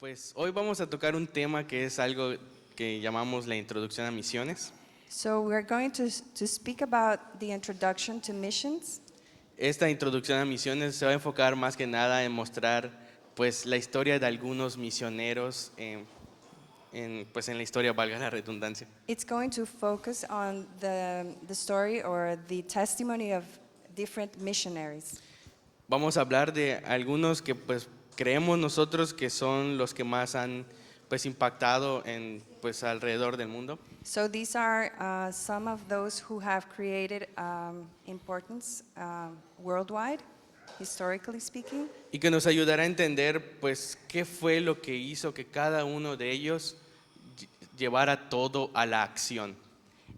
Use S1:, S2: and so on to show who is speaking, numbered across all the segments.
S1: Pues hoy vamos a tocar un tema que es algo que llamamos la introducción a misiones.
S2: So we're going to speak about the introduction to missions.
S1: Esta introducción a misiones se va a enfocar más que nada en mostrar pues la historia de algunos misioneros pues en la historia, valga la redundancia.
S2: It's going to focus on the story or the testimony of different missionaries.
S1: Vamos a hablar de algunos que pues creemos nosotros que son los que más han pues impactado en pues alrededor del mundo.
S2: So these are some of those who have created importance worldwide, historically speaking.
S1: Y que nos ayudará a entender pues qué fue lo que hizo que cada uno de ellos llevara todo a la acción.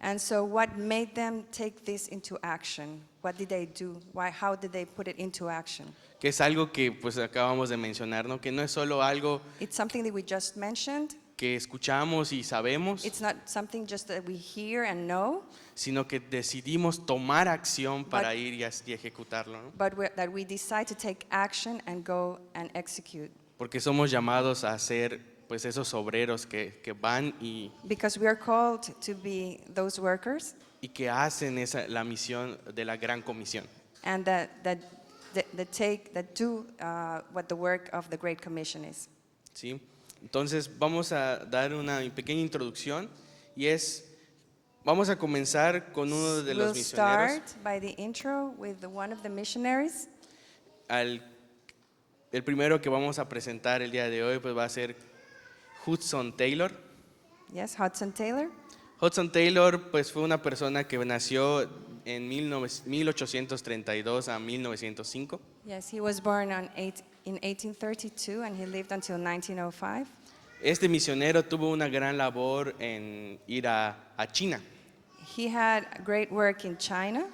S2: And so what made them take this into action? What did they do? How did they put it into action?
S1: Que es algo que pues acabamos de mencionar, ¿no? Que no es solo algo
S2: It's something that we just mentioned.
S1: que escuchamos y sabemos,
S2: It's not something just that we hear and know,
S1: sino que decidimos tomar acción para
S2: But-
S1: ir y ejecutarlo, ¿no?
S2: but that we decide to take action and go and execute.
S1: Porque somos llamados a ser pues esos obreros que van
S2: Because we are called to be those workers
S1: y que hacen la misión de la gran comisión.
S2: and that do what the work of the Great Commission is.
S1: ¿Sí? Entonces vamos a dar una pequeña introducción y vamos a comenzar con uno de los
S2: We'll
S1: misioneros.
S2: start by the intro with one of the missionaries.
S1: El primero que vamos a presentar el día de hoy pues va a ser Hudson Taylor.
S2: Yes, Hudson Taylor.
S1: Hudson Taylor pues fue una persona que nació en 1832 a 1905.
S2: Yes, he was born in 1832 and he lived until 1905.
S1: Este misionero tuvo una gran labor en ir a China
S2: He had great work in China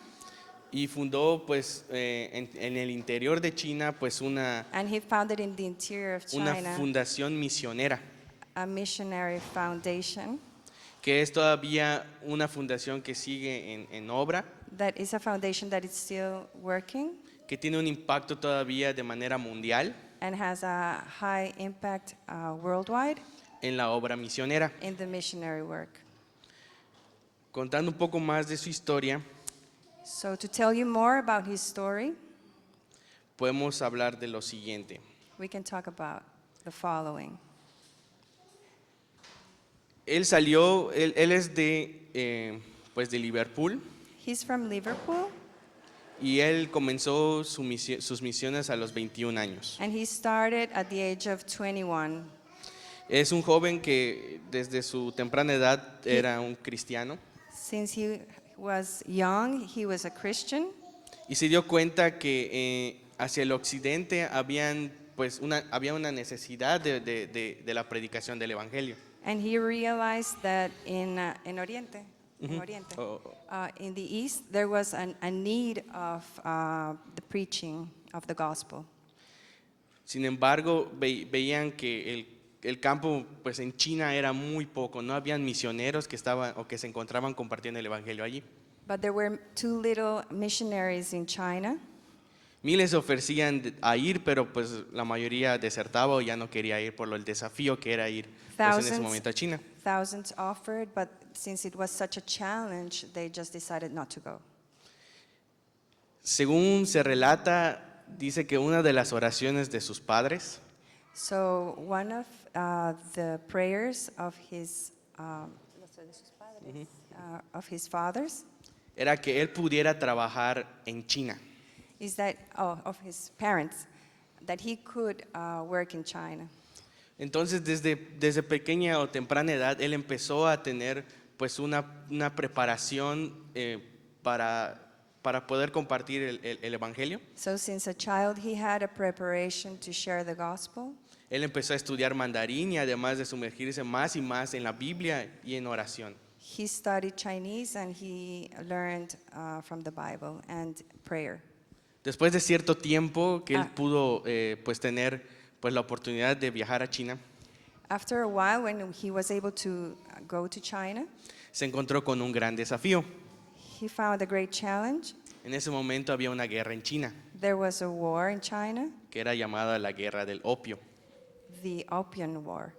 S1: y fundó pues en el interior de China pues una
S2: and he founded in the interior of China
S1: fundación misionera,
S2: a missionary foundation
S1: que es todavía una fundación que sigue en obra,
S2: that is a foundation that is still working
S1: que tiene un impacto todavía de manera mundial
S2: and has a high impact worldwide
S1: en la obra misionera.
S2: in the missionary work.
S1: Contando un poco más de su historia,
S2: So to tell you more about his story,
S1: podemos hablar de lo siguiente.
S2: we can talk about the following.
S1: Él salió, él es pues de Liverpool
S2: He's from Liverpool
S1: y él comenzó sus misiones a los 21 años.
S2: and he started at the age of 21.
S1: Es un joven que desde su temprana edad era un cristiano
S2: Since he was young, he was a Christian,
S1: y se dio cuenta que hacia el occidente había una necesidad de la predicación del evangelio.
S2: and he realized that in Oriente,
S1: Oh,
S2: in the East, there was a need of the preaching of the gospel.
S1: Sin embargo, veían que el campo pues en China era muy poco, no habían misioneros que estaban o que se encontraban compartiendo el evangelio allí.
S2: But there were too little missionaries in China.
S1: Miles se ofrecían a ir, pero pues la mayoría desertaba o ya no quería ir por el desafío que era ir pues, en ese
S2: Thousands.
S1: momento a China.
S2: Thousands offered, but since it was such a challenge, they just decided not to go.
S1: Según se relata, dice que una de las oraciones de sus padres
S2: So one of the prayers of his fathers
S1: era que él pudiera trabajar en China.
S2: is that of his parents, that he could work in China.
S1: Entonces, desde pequeña o temprana edad, él empezó a tener pues una preparación para poder compartir el evangelio.
S2: So since a child, he had a preparation to share the gospel.
S1: Él empezó a estudiar mandarín y además de sumergirse más y más en la Biblia y en oración.
S2: He studied Chinese and he learned from the Bible and prayer.
S1: Después de cierto tiempo que él
S2: Ah.
S1: pudo pues tener pues la oportunidad de viajar a China,
S2: After a while, when he was able to go to China,
S1: se encontró con un gran desafío.
S2: he found a great challenge.
S1: En ese momento había una guerra en China
S2: There was a war in China.
S1: que era llamada la guerra del opio.
S2: the Opium War.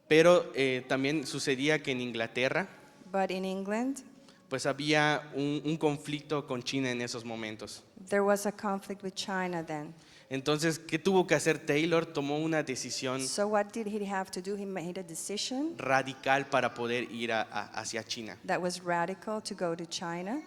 S1: Pero también sucedía que en Inglaterra
S2: But in England,
S1: pues había un conflicto con China en esos momentos.
S2: there was a conflict with China then.
S1: Entonces, ¿qué tuvo que hacer Taylor? Tomó una decisión
S2: So what did he have to do? He made a decision
S1: radical para poder ir hacia China.
S2: that was radical to go to China.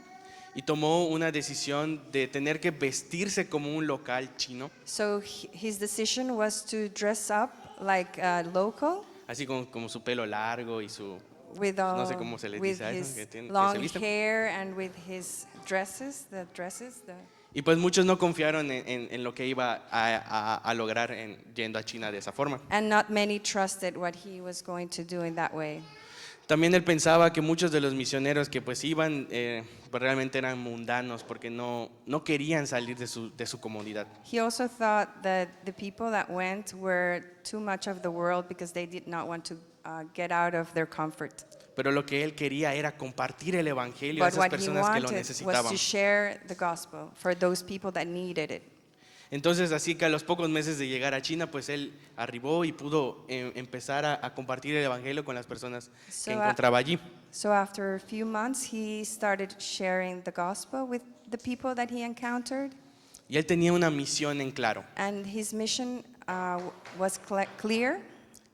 S1: Y tomó una decisión de tener que vestirse como un local chino,
S2: So his decision was to dress up like a local
S1: así como su pelo largo y su,
S2: with,
S1: no sé cómo se le
S2: with
S1: dice a eso,
S2: his
S1: que se
S2: long
S1: visten.
S2: hair and with his dresses, the dresses.
S1: Y pues muchos no confiaron en lo que iba a lograr yendo a China de esa forma.
S2: And not many trusted what he was going to do in that way.
S1: También él pensaba que muchos de los misioneros que pues iban pues realmente eran mundanos porque no querían salir de su comodidad.
S2: He also thought that the people that went were too much of the world because they did not want to get out of their comfort.
S1: Pero lo que él quería era compartir el evangelio a
S2: But
S1: esas
S2: what he
S1: personas que lo
S2: wanted was
S1: necesitaban.
S2: to share the gospel for those people that needed it.
S1: Entonces, así que a los pocos meses de llegar a China, pues él arribó y pudo empezar a compartir el evangelio con las personas que
S2: So,
S1: encontraba allí.
S2: So after a few months, he started sharing the gospel with the people that he encountered.
S1: Y él tenía una misión en claro:
S2: And his mission was clear: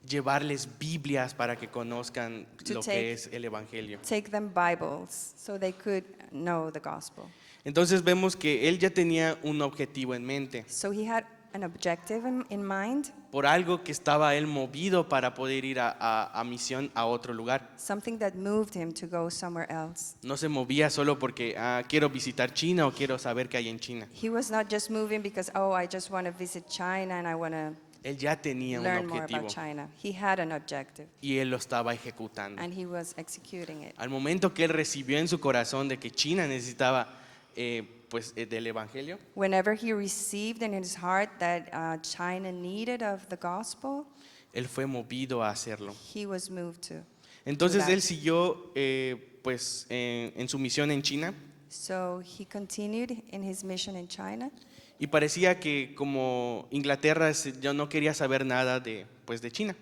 S1: llevarles Biblias para que conozcan
S2: To
S1: lo
S2: take-
S1: que es el evangelio.
S2: take them Bibles so they could know the gospel.
S1: Entonces vemos que él ya tenía un objetivo en mente,
S2: So he had an objective in mind,
S1: por algo que estaba él movido para poder ir a misión a otro lugar.
S2: something that moved him to go somewhere else.
S1: No se movía solo porque quiero visitar China o quiero saber qué hay en China.
S2: He was not just moving because, oh, I just want to visit China and I want to
S1: Él ya tenía un
S2: learn more
S1: objetivo
S2: about China. He had an objective
S1: y él lo estaba ejecutando.
S2: and he was executing it.
S1: Al momento que él recibió en su corazón de que China necesitaba del evangelio,
S2: Whenever he received in his heart that China needed of the gospel,
S1: él fue movido a hacerlo.
S2: he was moved to.
S1: Entonces
S2: that.
S1: él siguió en su misión en China
S2: So he continued in his mission in China.
S1: y parecía que como Inglaterra ya no quería saber nada de China.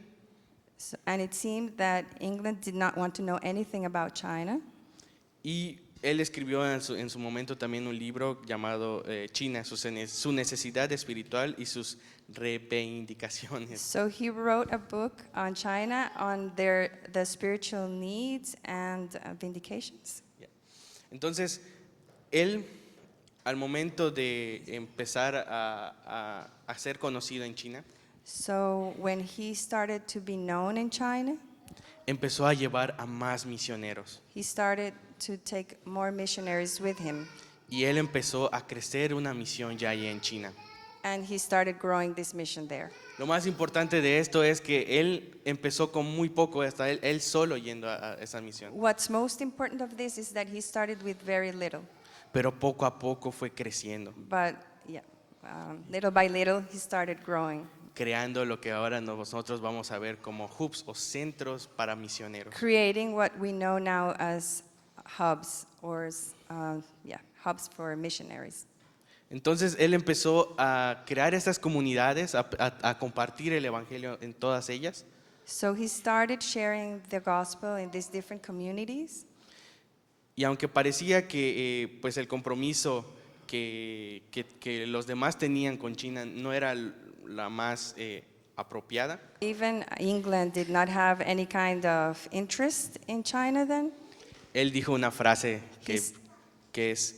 S2: And it seemed that England did not want to know anything about China.
S1: Y él escribió en su momento también un libro llamado China, su necesidad espiritual y sus reivindicaciones.
S2: So he wrote a book on China, on the spiritual needs and vindications.
S1: Entonces, él, al momento de empezar a ser conocido en China,
S2: So when he started to be known in China,
S1: empezó a llevar a más misioneros.
S2: he started to take more missionaries with him.
S1: Y él empezó a crecer una misión ya ahí en China.
S2: And he started growing this mission there.
S1: Lo más importante de esto es que él empezó con muy poco, hasta él solo yendo a esa misión.
S2: What's most important of this is that he started with very little.
S1: Pero poco a poco fue creciendo,
S2: But yeah, little by little, he started growing,
S1: creando lo que ahora nosotros vamos a ver como hubs o centros para misioneros.
S2: creating what we know now as hubs or hubs for missionaries.
S1: Entonces él empezó a crear estas comunidades, a compartir el evangelio en todas ellas.
S2: So he started sharing the gospel in these different communities.
S1: Y aunque parecía que el compromiso que los demás tenían con China no era la más apropiada,
S2: Even England did not have any kind of interest in China then.
S1: él dijo una frase que es: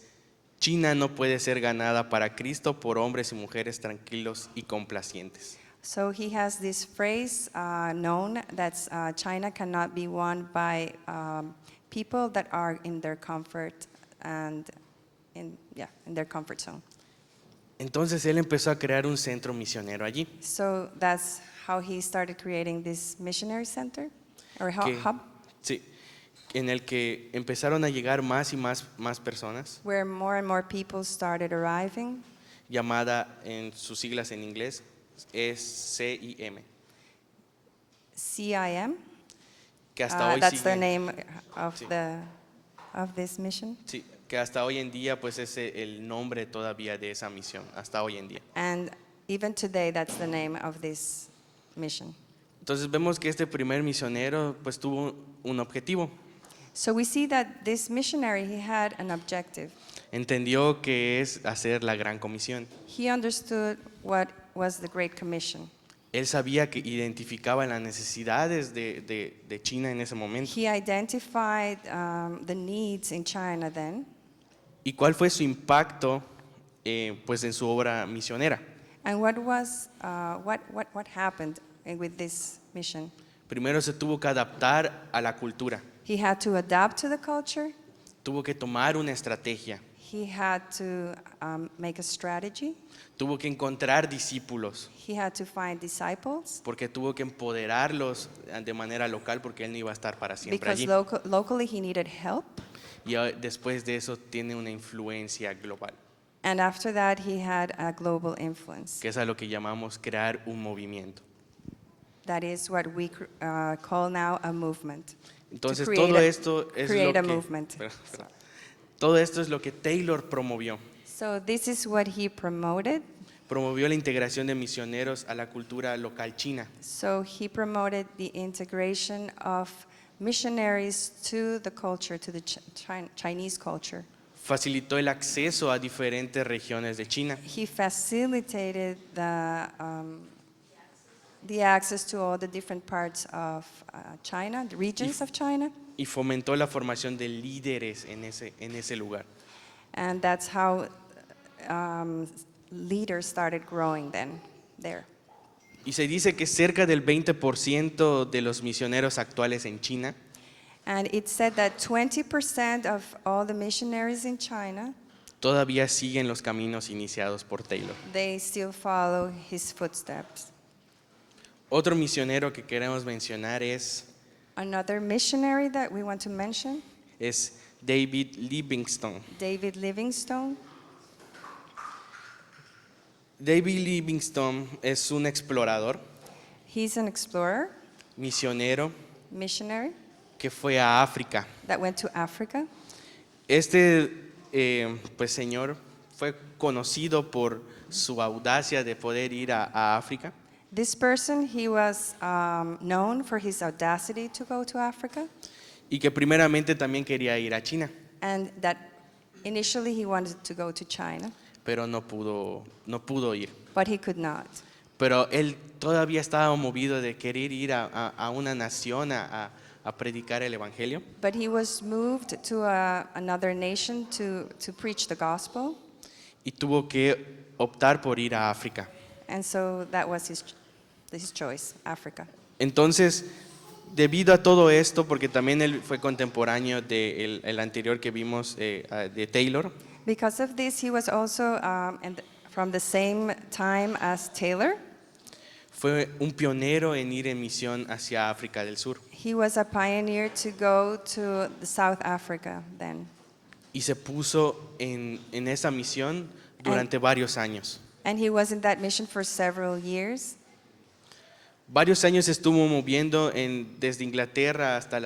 S1: China no puede ser ganada para Cristo por hombres y mujeres tranquilos y complacientes.
S2: So he has this phrase known that's China cannot be won by people that are in their comfort and in their comfort zone.
S1: Entonces él empezó a crear un centro misionero allí,
S2: So that's how he started creating this missionary center or
S1: que-
S2: hub,
S1: sí, en el que empezaron a llegar más y más personas,
S2: where more and more people started arriving.
S1: llamada en sus siglas en inglés es CIM,
S2: CIM.
S1: que hasta hoy
S2: That's the
S1: sigue-
S2: name of
S1: Sí.
S2: of this mission.
S1: sí, que hasta hoy en día pues es el nombre todavía de esa misión, hasta hoy en día.
S2: And even today, that's the name of this mission.
S1: Entonces vemos que este primer misionero pues tuvo un objetivo.
S2: So we see that this missionary, he had an objective.
S1: Entendió que es hacer la gran comisión.
S2: He understood what was the Great Commission.
S1: Él sabía que identificaba las necesidades de China en ese momento.
S2: He identified the needs in China then.
S1: ¿Y cuál fue su impacto pues en su obra misionera?
S2: And what happened with this mission?
S1: Primero se tuvo que adaptar a la cultura.
S2: He had to adapt to the culture.
S1: Tuvo que tomar una estrategia.
S2: He had to make a strategy.
S1: Tuvo que encontrar discípulos.
S2: He had to find disciples.
S1: Porque tuvo que empoderarlos de manera local porque él no iba a estar para siempre
S2: Because
S1: allí.
S2: locally he needed help.
S1: Y después de eso tiene una influencia global,
S2: And after that he had a global influence.
S1: que es a lo que llamamos crear un movimiento.
S2: That is what we call now a movement.
S1: Entonces
S2: create
S1: todo
S2: a-
S1: esto es
S2: create
S1: lo
S2: a
S1: que
S2: movement.
S1: todo esto es lo que Taylor promovió.
S2: So this is what he promoted.
S1: Promovió la integración de misioneros a la cultura local china.
S2: So he promoted the integration of missionaries to the culture, to the Chinese culture.
S1: Facilitó el acceso a diferentes regiones de China.
S2: He facilitated the access to all the different parts of China, the regions of China,
S1: Y fomentó la formación de líderes en ese lugar.
S2: and that's how leaders started growing then there.
S1: Y se dice que cerca del 20% de los misioneros actuales en China
S2: And it said that 20% of all the missionaries in China,
S1: todavía siguen los caminos iniciados por Taylor.
S2: they still follow his footsteps.
S1: Otro misionero que queremos mencionar
S2: Another missionary that we want to mention,
S1: es David Livingstone.
S2: David Livingstone.
S1: David Livingstone es un explorador,
S2: He's an explorer,
S1: misionero
S2: missionary
S1: que fue a África.
S2: that went to Africa.
S1: Este pues señor fue conocido por su audacia de poder ir a África.
S2: This person, he was known for his audacity to go to Africa,
S1: Y que primeramente también quería ir a China,
S2: and that initially he wanted to go to China,
S1: pero no pudo ir.
S2: but he could not.
S1: Pero él todavía estaba movido de querer ir a una nación a predicar el evangelio.
S2: But he was moved to another nation to preach the gospel,
S1: Y tuvo que optar por ir a África.
S2: and so that was his choice, Africa.
S1: Entonces, debido a todo esto, porque también él fue contemporáneo del anterior que vimos de Taylor,
S2: Because of this, he was also from the same time as Taylor.
S1: fue un pionero en ir en misión hacia África del Sur.
S2: He was a pioneer to go to the South Africa then.
S1: Y se puso en esa misión durante varios años.
S2: And he was in that mission for several years.
S1: Varios años estuvo moviendo desde Inglaterra hasta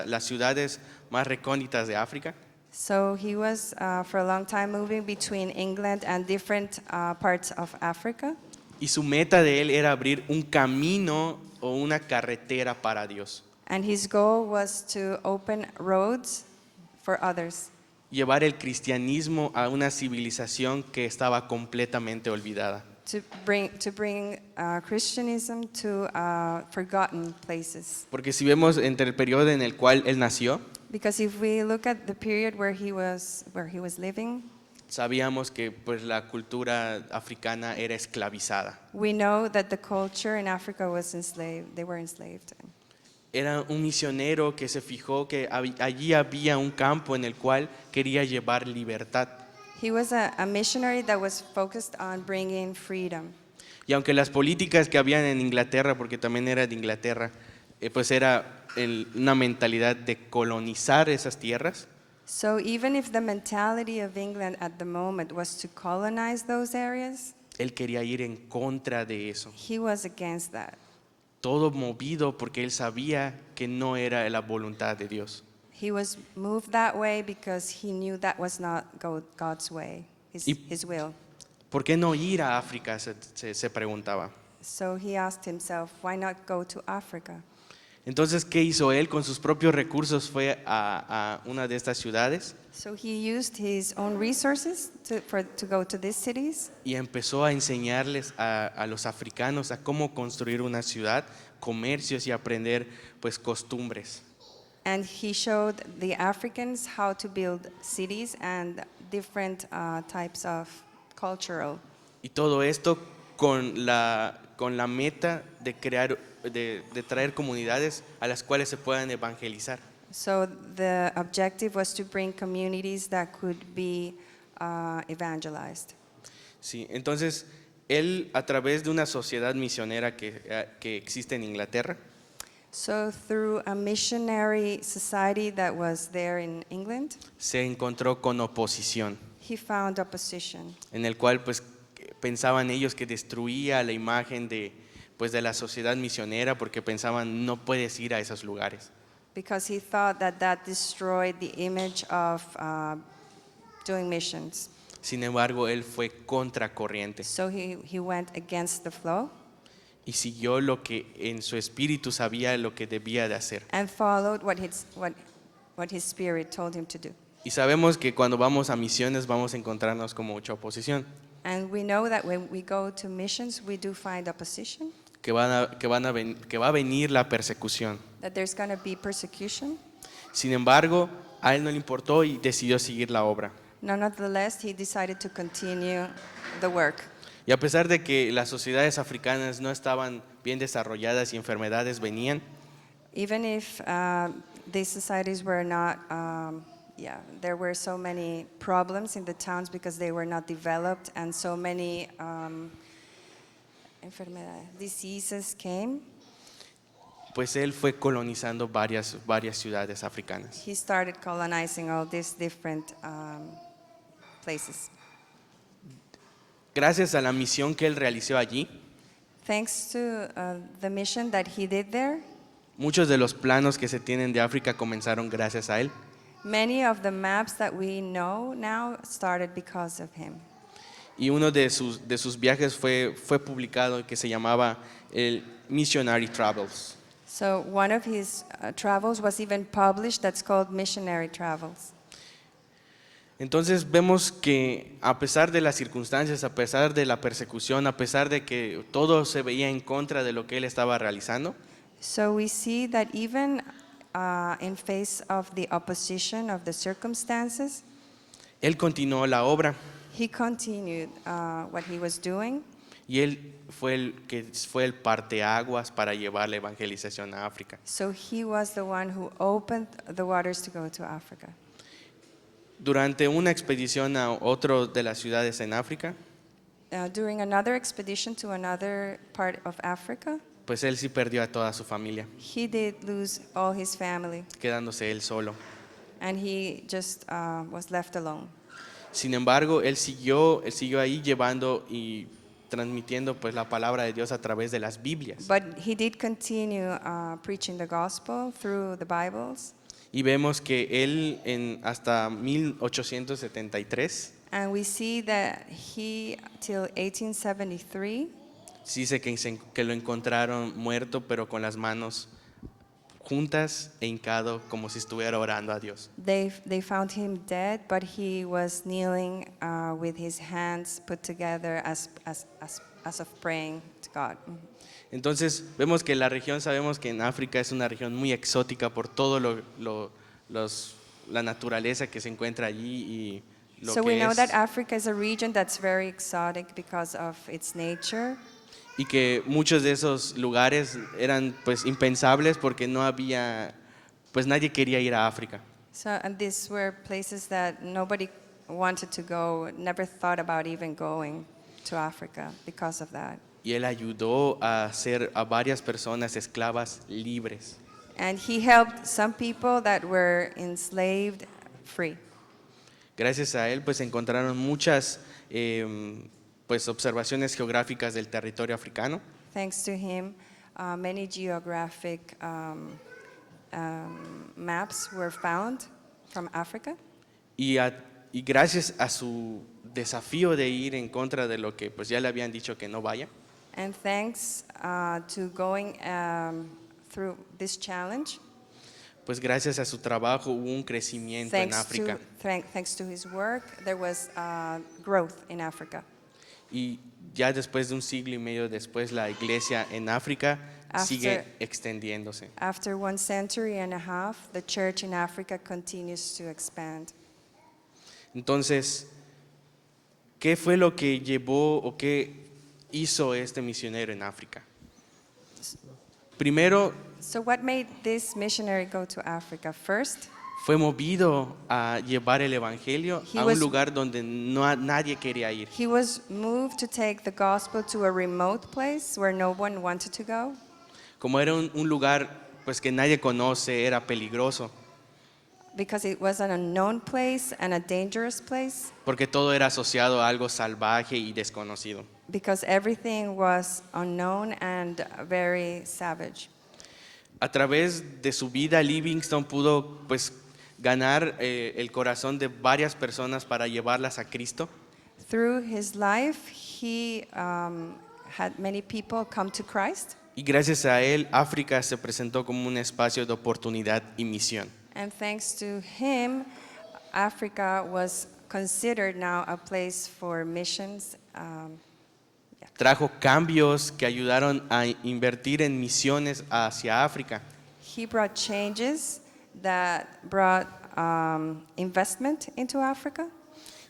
S1: las ciudades más recónditas de África.
S2: So he was for a long time moving between England and different parts of Africa.
S1: Y su meta de él era abrir un camino o una carretera para Dios.
S2: And his goal was to open roads for others,
S1: Llevar el cristianismo a una civilización que estaba completamente olvidada.
S2: to bring Christianism to forgotten places.
S1: Porque si vemos entre el periodo en el cual él nació,
S2: Because if we look at the period where he was living,
S1: sabíamos que pues la cultura africana era esclavizada.
S2: we know that the culture in Africa was enslaved. They were enslaved.
S1: Era un misionero que se fijó que allí había un campo en el cual quería llevar libertad.
S2: He was a missionary that was focused on bringing freedom.
S1: Y aunque las políticas que habían en Inglaterra, porque también era de Inglaterra, pues era una mentalidad de colonizar esas tierras,
S2: So even if the mentality of England at the moment was to colonize those areas,
S1: él quería ir en contra de eso.
S2: he was against that.
S1: Todo movido porque él sabía que no era la voluntad de Dios.
S2: He was moved that way because he knew that was not God's way,
S1: Y-
S2: his will.
S1: ¿Por qué no ir a África? Se preguntaba.
S2: So he asked himself, why not go to Africa?
S1: Entonces, ¿qué hizo él? Con sus propios recursos fue a una de estas ciudades
S2: So he used his own resources to go to these cities,
S1: y empezó a enseñarles a los africanos a cómo construir una ciudad, comercios y aprender pues costumbres.
S2: and he showed the Africans how to build cities and different types of cultural.
S1: Y todo esto con la meta de crear, de traer comunidades a las cuales se puedan evangelizar.
S2: So the objective was to bring communities that could be evangelized.
S1: Sí, entonces él a través de una sociedad misionera que existe en Inglaterra,
S2: So through a missionary society that was there in England,
S1: se encontró con oposición,
S2: he found opposition
S1: en el cual pues pensaban ellos que destruía la imagen de pues de la sociedad misionera porque pensaban no puedes ir a esos lugares.
S2: because he thought that that destroyed the image of doing missions.
S1: Sin embargo, él fue contracorriente
S2: So he went against the flow
S1: y siguió lo que en su espíritu sabía lo que debía de hacer.
S2: and followed what his spirit told him to do.
S1: Y sabemos que cuando vamos a misiones vamos a encontrarnos con mucha oposición,
S2: And we know that when we go to missions, we do find opposition,
S1: que va a venir la persecución.
S2: that there's going to be persecution.
S1: Sin embargo, a él no le importó y decidió seguir la obra.
S2: Nonetheless, he decided to continue the work.
S1: Y a pesar de que las sociedades africanas no estaban bien desarrolladas y enfermedades venían,
S2: Even if these societies were not, there were so many problems in the towns because they were not developed, and so many diseases came.
S1: pues él fue colonizando varias ciudades africanas.
S2: He started colonizing all these different places.
S1: Gracias a la misión que él realizó allí,
S2: Thanks to the mission that he did there,
S1: muchos de los planos que se tienen de África comenzaron gracias a él.
S2: many of the maps that we know now started because of him.
S1: Y uno de sus viajes fue publicado que se llamaba el Missionary Travels.
S2: So one of his travels was even published that's called Missionary Travels.
S1: Entonces vemos que a pesar de las circunstancias, a pesar de la persecución, a pesar de que todo se veía en contra de lo que él estaba realizando,
S2: So we see that even in face of the opposition of the circumstances,
S1: él continuó la obra
S2: he continued what he was doing,
S1: y él fue el parteaguas para llevar la evangelización a África.
S2: so he was the one who opened the waters to go to Africa.
S1: Durante una expedición a otro de las ciudades en África,
S2: During another expedition to another part of Africa,
S1: pues él sí perdió a toda su familia,
S2: he did lose all his family,
S1: quedándose él solo.
S2: and he just was left alone.
S1: Sin embargo, él siguió ahí llevando y transmitiendo pues la palabra de Dios a través de las Biblias.
S2: But he did continue preaching the gospel through the Bibles.
S1: Y vemos que él hasta 1873
S2: And we see that he, till 1873,
S1: dice que lo encontraron muerto, pero con las manos juntas e hincado como si estuviera orando a Dios.
S2: they found him dead, but he was kneeling with his hands put together as of praying to God.
S1: Entonces vemos que la región, sabemos que en África es una región muy exótica por todo la naturaleza que se encuentra allí y lo
S2: So we
S1: que
S2: know that
S1: es,
S2: Africa is a region that's very exotic because of its nature.
S1: y que muchos de esos lugares eran pues impensables porque no había, pues nadie quería ir a África.
S2: So, and these were places that nobody wanted to go, never thought about even going to Africa because of that.
S1: Y él ayudó a hacer a varias personas esclavas libres.
S2: And he helped some people that were enslaved free.
S1: Gracias a él pues encontraron muchas pues observaciones geográficas del territorio africano.
S2: Thanks to him, many geographic maps were found from Africa.
S1: Y gracias a su desafío de ir en contra de lo que pues ya le habían dicho que no vaya,
S2: And thanks to going through this challenge,
S1: pues gracias a su trabajo hubo un crecimiento en África.
S2: thanks to his work, there was growth in Africa.
S1: Y ya después de un siglo y medio después, la iglesia en África sigue extendiéndose.
S2: After 1 century and a half, the church in Africa continues to expand.
S1: Entonces, ¿qué fue lo que llevó o qué hizo este misionero en África? Primero,
S2: So what made this missionary go to Africa? First,
S1: fue movido a llevar el evangelio
S2: He
S1: a
S2: was-
S1: un lugar donde nadie quería ir.
S2: he was moved to take the gospel to a remote place where no one wanted to go.
S1: Como era un lugar pues que nadie conoce, era peligroso,
S2: Because it was an unknown place and a dangerous place,
S1: porque todo era asociado a algo salvaje y desconocido.
S2: because everything was unknown and very savage.
S1: A través de su vida, Livingstone pudo pues ganar el corazón de varias personas para llevarlas a Cristo.
S2: Through his life, he had many people come to Christ,
S1: Y gracias a él, África se presentó como un espacio de oportunidad y misión.
S2: and thanks to him, Africa was considered now a place for missions.
S1: Trajo cambios que ayudaron a invertir en misiones hacia África.
S2: He brought changes that brought investment into Africa.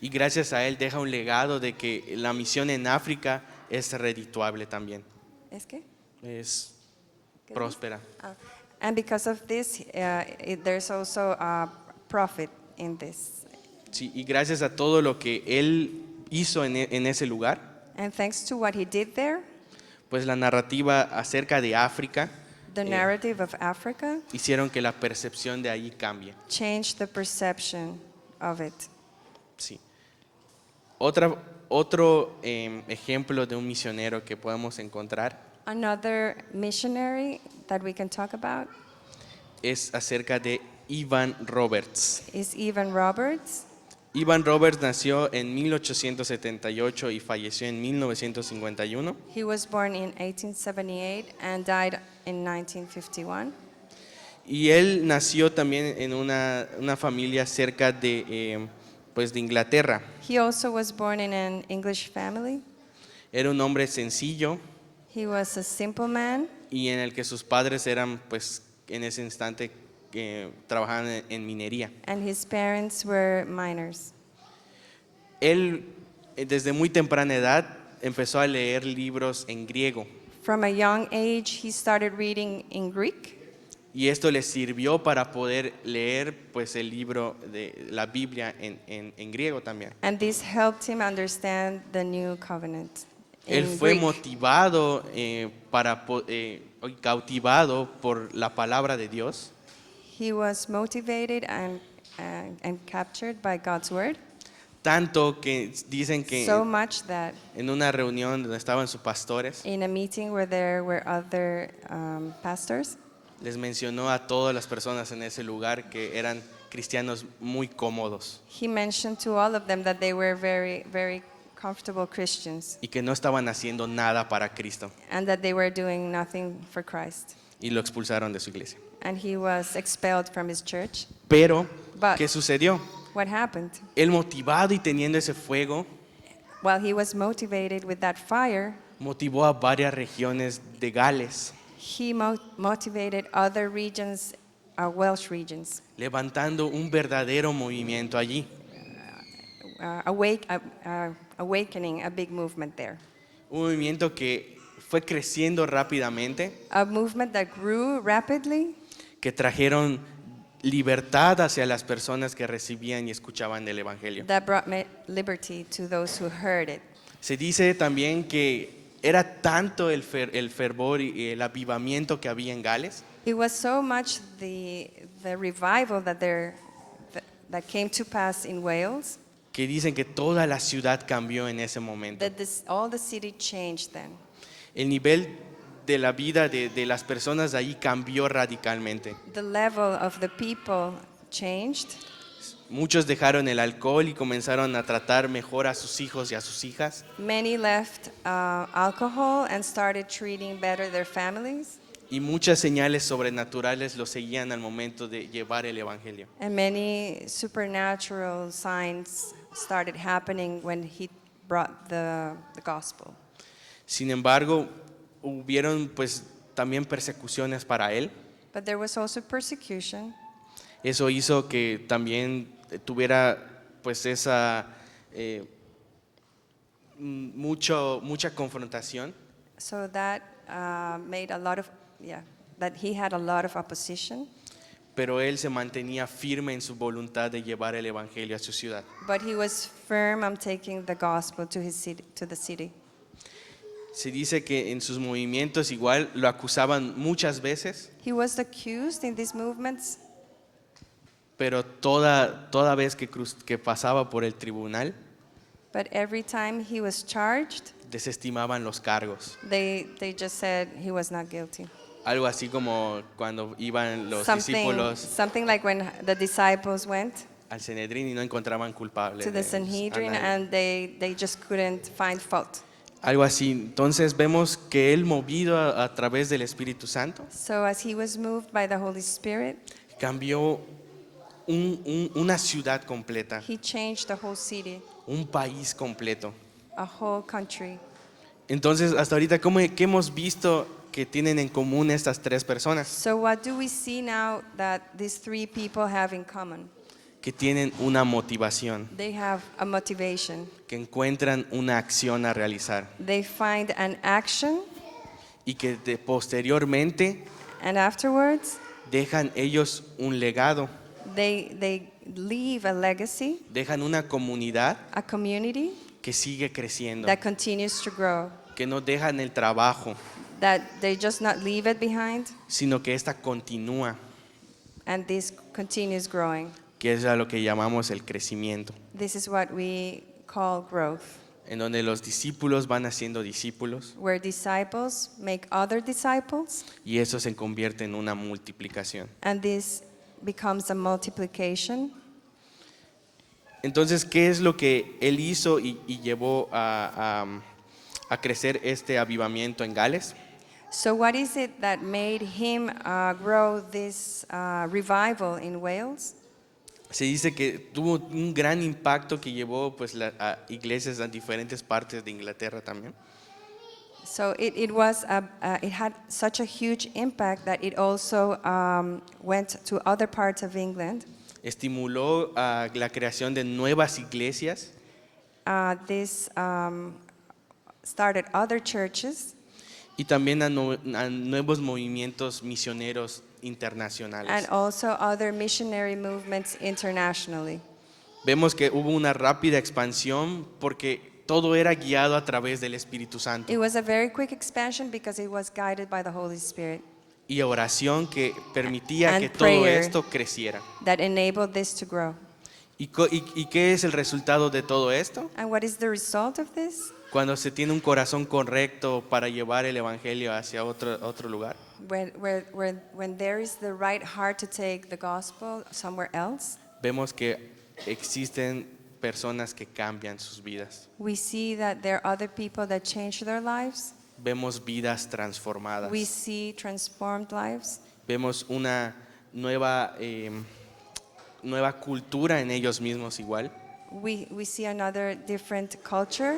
S1: Y gracias a él deja un legado de que la misión en África es redituable también,
S2: ¿Es que?
S1: es próspera.
S2: And because of this, there's also a profit in this.
S1: Sí, y gracias a todo lo que él hizo en ese lugar,
S2: And thanks to what he did there,
S1: pues la narrativa acerca de África
S2: the narrative of Africa
S1: hicieron que la percepción de ahí cambie.
S2: changed the perception of it.
S1: Sí. Otro ejemplo de un misionero que podemos encontrar
S2: Another missionary that we can talk about
S1: es acerca de Evan Roberts.
S2: is Evan Roberts.
S1: Evan Roberts nació en 1878 y falleció en 1951.
S2: He was born in 1878 and died in 1951.
S1: Y él nació también en una familia cerca pues de Inglaterra.
S2: He also was born in an English family.
S1: Era un hombre sencillo
S2: He was a simple man,
S1: y en el que sus padres eran, pues, en ese instante trabajaban en minería.
S2: and his parents were miners.
S1: Él, desde muy temprana edad, empezó a leer libros en griego
S2: From a young age, he started reading in Greek,
S1: y esto le sirvió para poder leer, pues, el libro de la Biblia en griego también.
S2: and this helped him understand the new covenant.
S1: Él
S2: in
S1: fue
S2: Greek.
S1: motivado cautivado por la palabra de Dios.
S2: He was motivated and captured by God's word,
S1: Tanto que dicen que
S2: so much that
S1: en una reunión donde estaban sus pastores,
S2: in a meeting where there were other pastors,
S1: les mencionó a todas las personas en ese lugar que eran cristianos muy cómodos
S2: he mentioned to all of them that they were very, very comfortable Christians
S1: y que no estaban haciendo nada para Cristo,
S2: and that they were doing nothing for Christ.
S1: y lo expulsaron de su iglesia.
S2: And he was expelled from his church.
S1: Pero,
S2: But-
S1: ¿qué sucedió?
S2: What happened?
S1: Él, motivado y teniendo ese fuego,
S2: While he was motivated with that fire,
S1: motivó a varias regiones de Gales,
S2: he motivated other regions, Welsh regions,
S1: levantando un verdadero movimiento allí.
S2: awakening a big movement there.
S1: Un movimiento que fue creciendo rápidamente,
S2: A movement that grew rapidly,
S1: que trajeron libertad hacia las personas que recibían y escuchaban del Evangelio.
S2: that brought liberty to those who heard it.
S1: Se dice también que era tanto el fervor y el avivamiento que había en Gales,
S2: It was so much the revival that came to pass in Wales
S1: que dicen que toda la ciudad cambió en ese momento.
S2: that all the city changed then.
S1: El nivel de la vida de las personas de ahí cambió radicalmente.
S2: The level of the people changed.
S1: Muchos dejaron el alcohol y comenzaron a tratar mejor a sus hijos y a sus hijas.
S2: Many left alcohol and started treating better their families.
S1: Y muchas señales sobrenaturales los seguían al momento de llevar el evangelio.
S2: And many supernatural signs started happening when he brought the gospel.
S1: Sin embargo, hubieron pues también persecuciones para él.
S2: But there was also persecution.
S1: Eso hizo que también tuviera pues esa mucha confrontación.
S2: So that made a lot of, that he had a lot of opposition.
S1: Pero él se mantenía firme en su voluntad de llevar el evangelio a su ciudad.
S2: But he was firm on taking the gospel to his city, to the city.
S1: Se dice que en sus movimientos igual lo acusaban muchas veces,
S2: He was accused in these movements,
S1: pero toda vez que pasaba por el tribunal,
S2: but every time he was charged,
S1: desestimaban los cargos.
S2: they just said he was not guilty.
S1: Algo así como cuando iban los discípulos
S2: Something like when the disciples went
S1: al Sanedrín y no encontraban culpables.
S2: to the Sanhedrin and they just couldn't find fault.
S1: Algo así. Entonces vemos que él, movido a través del Espíritu Santo,
S2: So as he was moved by the Holy Spirit,
S1: cambió una ciudad completa,
S2: he changed the whole city,
S1: un país completo.
S2: a whole country.
S1: Entonces, hasta ahorita, ¿qué hemos visto que tienen en común estas tres personas?
S2: So what do we see now that these three people have in common?
S1: Que tienen una motivación,
S2: They have a motivation.
S1: que encuentran una acción a realizar
S2: They find an action,
S1: y que posteriormente
S2: and afterwards
S1: dejan ellos un legado,
S2: they leave a legacy,
S1: dejan una comunidad
S2: a community
S1: que sigue creciendo,
S2: that continues to grow,
S1: que no dejan el trabajo,
S2: that they just not leave it behind,
S1: sino que esta continúa,
S2: and this continues growing.
S1: que es a lo que llamamos el crecimiento,
S2: This is what we call growth,
S1: en donde los discípulos van haciendo discípulos
S2: where disciples make other disciples,
S1: y eso se convierte en una multiplicación.
S2: and this becomes a multiplication.
S1: Entonces, ¿qué es lo que él hizo y llevó a crecer este avivamiento en Gales?
S2: So what is it that made him grow this revival in Wales?
S1: Se dice que tuvo un gran impacto que llevó pues a iglesias en diferentes partes de Inglaterra también.
S2: So it had such a huge impact that it also went to other parts of England.
S1: Estimuló la creación de nuevas iglesias
S2: This started other churches
S1: y también a nuevos movimientos misioneros internacionales.
S2: and also other missionary movements internationally.
S1: Vemos que hubo una rápida expansión porque todo era guiado a través del Espíritu Santo
S2: It was a very quick expansion because it was guided by the Holy Spirit
S1: y oración que permitía
S2: And
S1: que todo
S2: prayer.
S1: esto creciera.
S2: that enabled this to grow.
S1: ¿Y qué es el resultado de todo esto?
S2: And what is the result of this?
S1: Cuando se tiene un corazón correcto para llevar el Evangelio hacia otro lugar.
S2: When there is the right heart to take the gospel somewhere else,
S1: Vemos que existen personas que cambian sus vidas.
S2: we see that there are other people that change their lives.
S1: Vemos vidas transformadas.
S2: We see transformed lives.
S1: Vemos una nueva cultura en ellos mismos igual.
S2: We see another different culture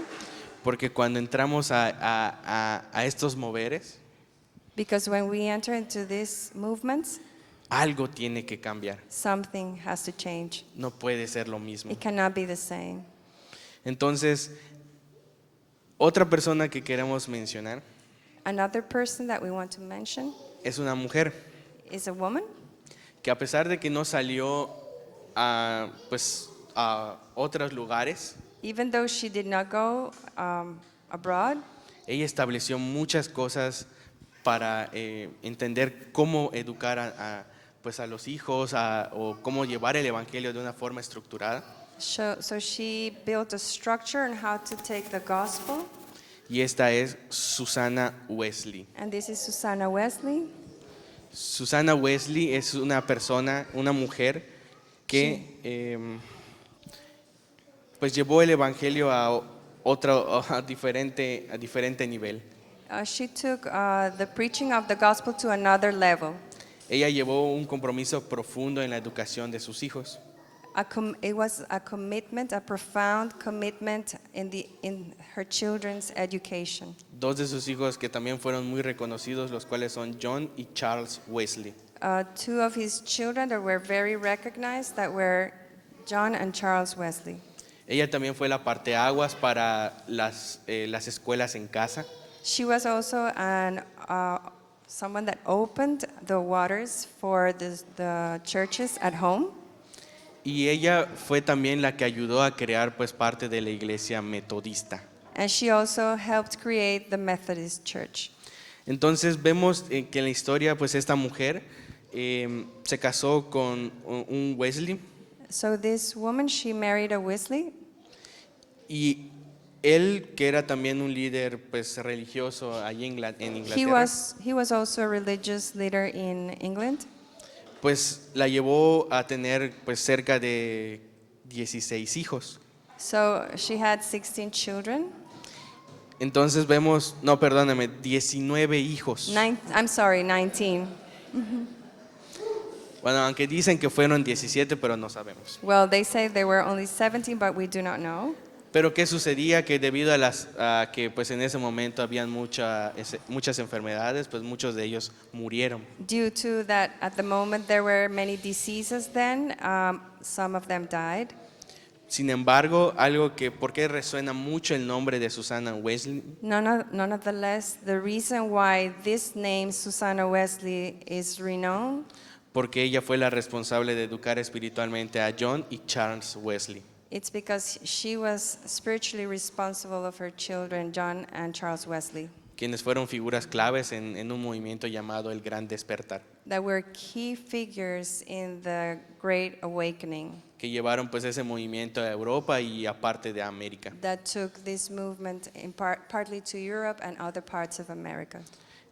S1: Porque cuando entramos a estos moveres,
S2: because when we enter into these movements,
S1: algo tiene que cambiar.
S2: something has to change.
S1: No puede ser lo mismo.
S2: It cannot be the same.
S1: Entonces, otra persona que queremos mencionar
S2: Another person that we want to mention
S1: es una mujer
S2: is a woman
S1: que a pesar de que no salió a otros lugares,
S2: even though she did not go abroad.
S1: ella estableció muchas cosas para entender cómo educar a los hijos o cómo llevar el evangelio de una forma estructurada.
S2: So she built a structure on how to take the gospel,
S1: Y esta es Susana Wesley.
S2: and this is Susanna Wesley.
S1: Susana Wesley es una mujer que pues llevó el evangelio a a diferente nivel.
S2: She took the preaching of the gospel to another level.
S1: Ella llevó un compromiso profundo en la educación de sus hijos.
S2: It was a commitment, a profound commitment in her children's education.
S1: Dos de sus hijos que también fueron muy reconocidos, los cuales son John y Charles Wesley.
S2: Two of his children that were very recognized that were John and Charles Wesley.
S1: Ella también fue la parteaguas para las escuelas en casa.
S2: She was also someone that opened the waters for the churches at home.
S1: Y ella fue también la que ayudó a crear pues parte de la iglesia metodista.
S2: And she also helped create the Methodist Church.
S1: Entonces vemos que en la historia pues esta mujer se casó con un Wesley
S2: So this woman, she married a Wesley,
S1: y él, que era también un líder pues religioso allí en Inglaterra,
S2: he was also a religious leader in England.
S1: pues la llevó a tener pues cerca de 16 hijos.
S2: So she had 16 children.
S1: Entonces vemos, no, perdóname, 19 hijos.
S2: 19.
S1: Bueno, aunque dicen que fueron 17, pero no sabemos.
S2: Well, they say they were only 17, but we do not know.
S1: Pero qué sucedía que debido a que pues en ese momento habían muchas enfermedades, pues muchos de ellos murieron.
S2: Due to that, at the moment there were many diseases then, some of them died.
S1: Sin embargo, ¿por qué resuena mucho el nombre de Susanna Wesley?
S2: Nonetheless, the reason why this name, Susanna Wesley, is renowned,
S1: Porque ella fue la responsable de educar espiritualmente a John y Charles Wesley,
S2: it's because she was spiritually responsible of her children, John and Charles Wesley,
S1: quienes fueron figuras claves en un movimiento llamado el Gran Despertar,
S2: that were key figures in the Great Awakening,
S1: que llevaron pues ese movimiento a Europa y a parte de América.
S2: that took this movement partly to Europe and other parts of America.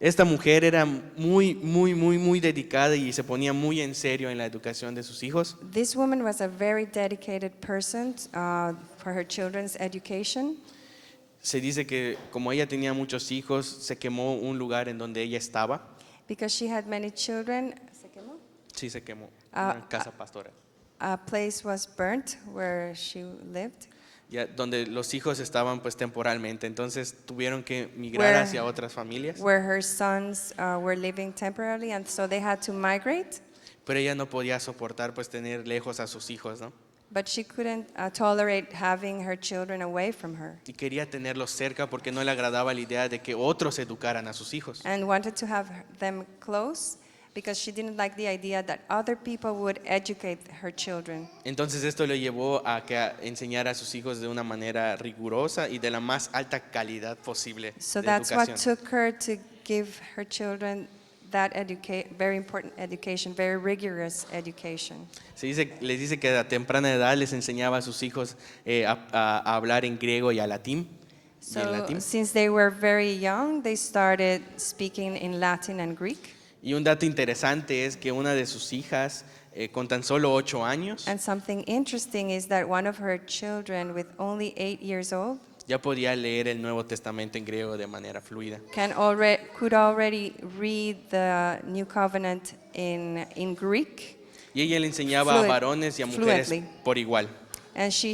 S1: Esta mujer era muy dedicada y se ponía muy en serio en la educación de sus hijos.
S2: This woman was a very dedicated person for her children's education.
S1: Se dice que como ella tenía muchos hijos, se quemó un lugar en donde ella estaba.
S2: Because she had many children,
S1: Sí, se quemó, una casa pastoral.
S2: a place was burnt where she lived,
S1: Ya, donde los hijos estaban pues temporalmente, entonces tuvieron que migrar hacia otras familias,
S2: where her sons were living temporarily, and so they had to migrate.
S1: pero ella no podía soportar pues tener lejos a sus hijos, ¿no?
S2: But she couldn't tolerate having her children away from her,
S1: Y quería tenerlos cerca porque no le agradaba la idea de que otros educaran a sus hijos.
S2: and wanted to have them close because she didn't like the idea that other people would educate her children.
S1: Entonces esto le llevó a enseñar a sus hijos de una manera rigurosa y de la más alta calidad posible
S2: So
S1: de
S2: that's
S1: educación.
S2: what took her to give her children that very important education, very rigorous education.
S1: Les dice que a temprana edad les enseñaba a sus hijos a hablar en griego y a latín. Y en
S2: So
S1: latín.
S2: since they were very young, they started speaking in Latin and Greek.
S1: Y un dato interesante es que una de sus hijas, con tan solo 8 años,
S2: And something interesting is that one of her children, with only 8 years old,
S1: ya podía leer el Nuevo Testamento en griego de manera fluida.
S2: could already read the New Covenant in Greek,
S1: Y ella le enseñaba a varones y a mujeres
S2: fluently.
S1: por igual.
S2: and she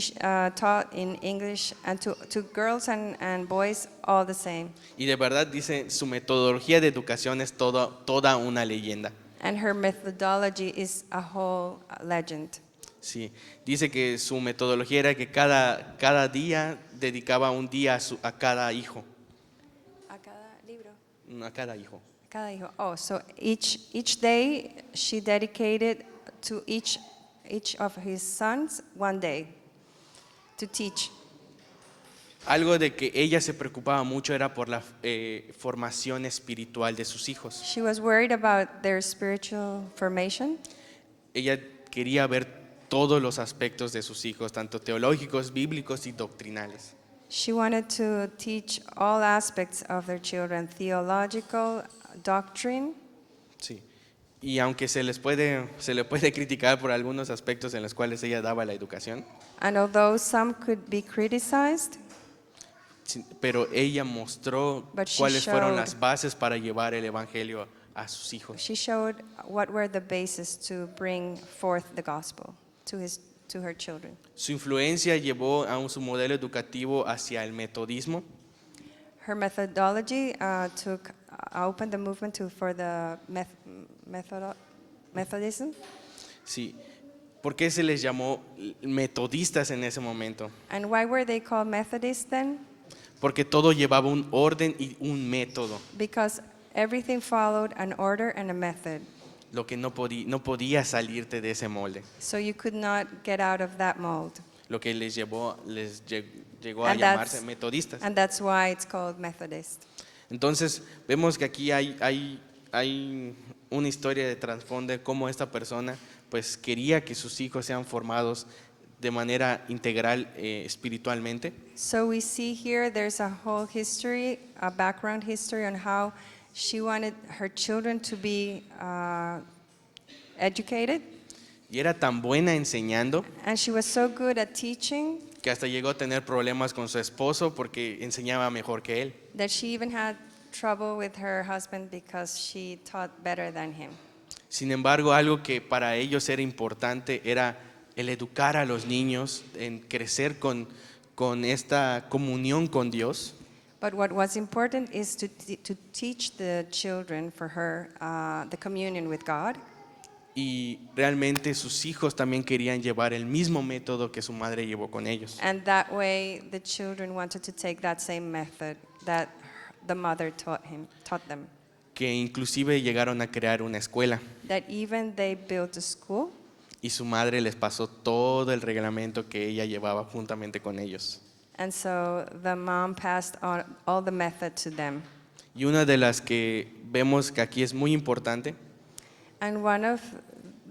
S2: taught in English and to girls and boys all the same.
S1: Y de verdad dice, su metodología de educación es toda una leyenda.
S2: And her methodology is a whole legend.
S1: Sí, dice que su metodología era que cada día dedicaba un día a cada hijo.
S2: A cada libro.
S1: A cada hijo.
S2: Cada hijo. Oh, so each day she dedicated to each of his sons one day to teach.
S1: Algo de que ella se preocupaba mucho era por la formación espiritual de sus hijos.
S2: She was worried about their spiritual formation.
S1: Ella quería ver todos los aspectos de sus hijos, tanto teológicos, bíblicos y doctrinales.
S2: She wanted to teach all aspects of their children, theological, doctrine.
S1: Sí. Y aunque se le puede criticar por algunos aspectos en los cuales ella daba la educación,
S2: And although some could be criticized,
S1: pero ella mostró
S2: But she
S1: cuáles fueron
S2: showed-
S1: las bases para llevar el evangelio a sus hijos.
S2: she showed what were the bases to bring forth the gospel to her children.
S1: Su influencia llevó a su modelo educativo hacia el metodismo,
S2: Her methodology opened the movement for the Methodism.
S1: sí. ¿Por qué se les llamó metodistas en ese momento?
S2: And why were they called Methodists then?
S1: Porque todo llevaba un orden y un método,
S2: Because everything followed an order and a method.
S1: lo que no podía salirte de ese molde,
S2: So you could not get out of that mold.
S1: lo que llegó a
S2: And
S1: llamarse
S2: that's-
S1: metodistas.
S2: And that's why it's called Methodist.
S1: Entonces, vemos que aquí hay una historia de trasfondo de cómo esta persona pues quería que sus hijos sean formados de manera integral espiritualmente.
S2: So we see here there's a whole history, a background history on how she wanted her children to be educated.
S1: Y era tan buena enseñando
S2: And she was so good at teaching
S1: que hasta llegó a tener problemas con su esposo porque enseñaba mejor que él.
S2: that she even had trouble with her husband because she taught better than him.
S1: Sin embargo, algo que para ellos era importante era el educar a los niños, en crecer con esta comunión con Dios.
S2: But what was important is to teach the children for her the communion with God.
S1: Y realmente sus hijos también querían llevar el mismo método que su madre llevó con ellos.
S2: And that way the children wanted to take that same method that the mother taught them.
S1: Que inclusive llegaron a crear una escuela
S2: That even they built a school
S1: y su madre les pasó todo el reglamento que ella llevaba juntamente con ellos.
S2: and so the mom passed on all the method to them.
S1: Y una de las que vemos que aquí es muy importante
S2: And one of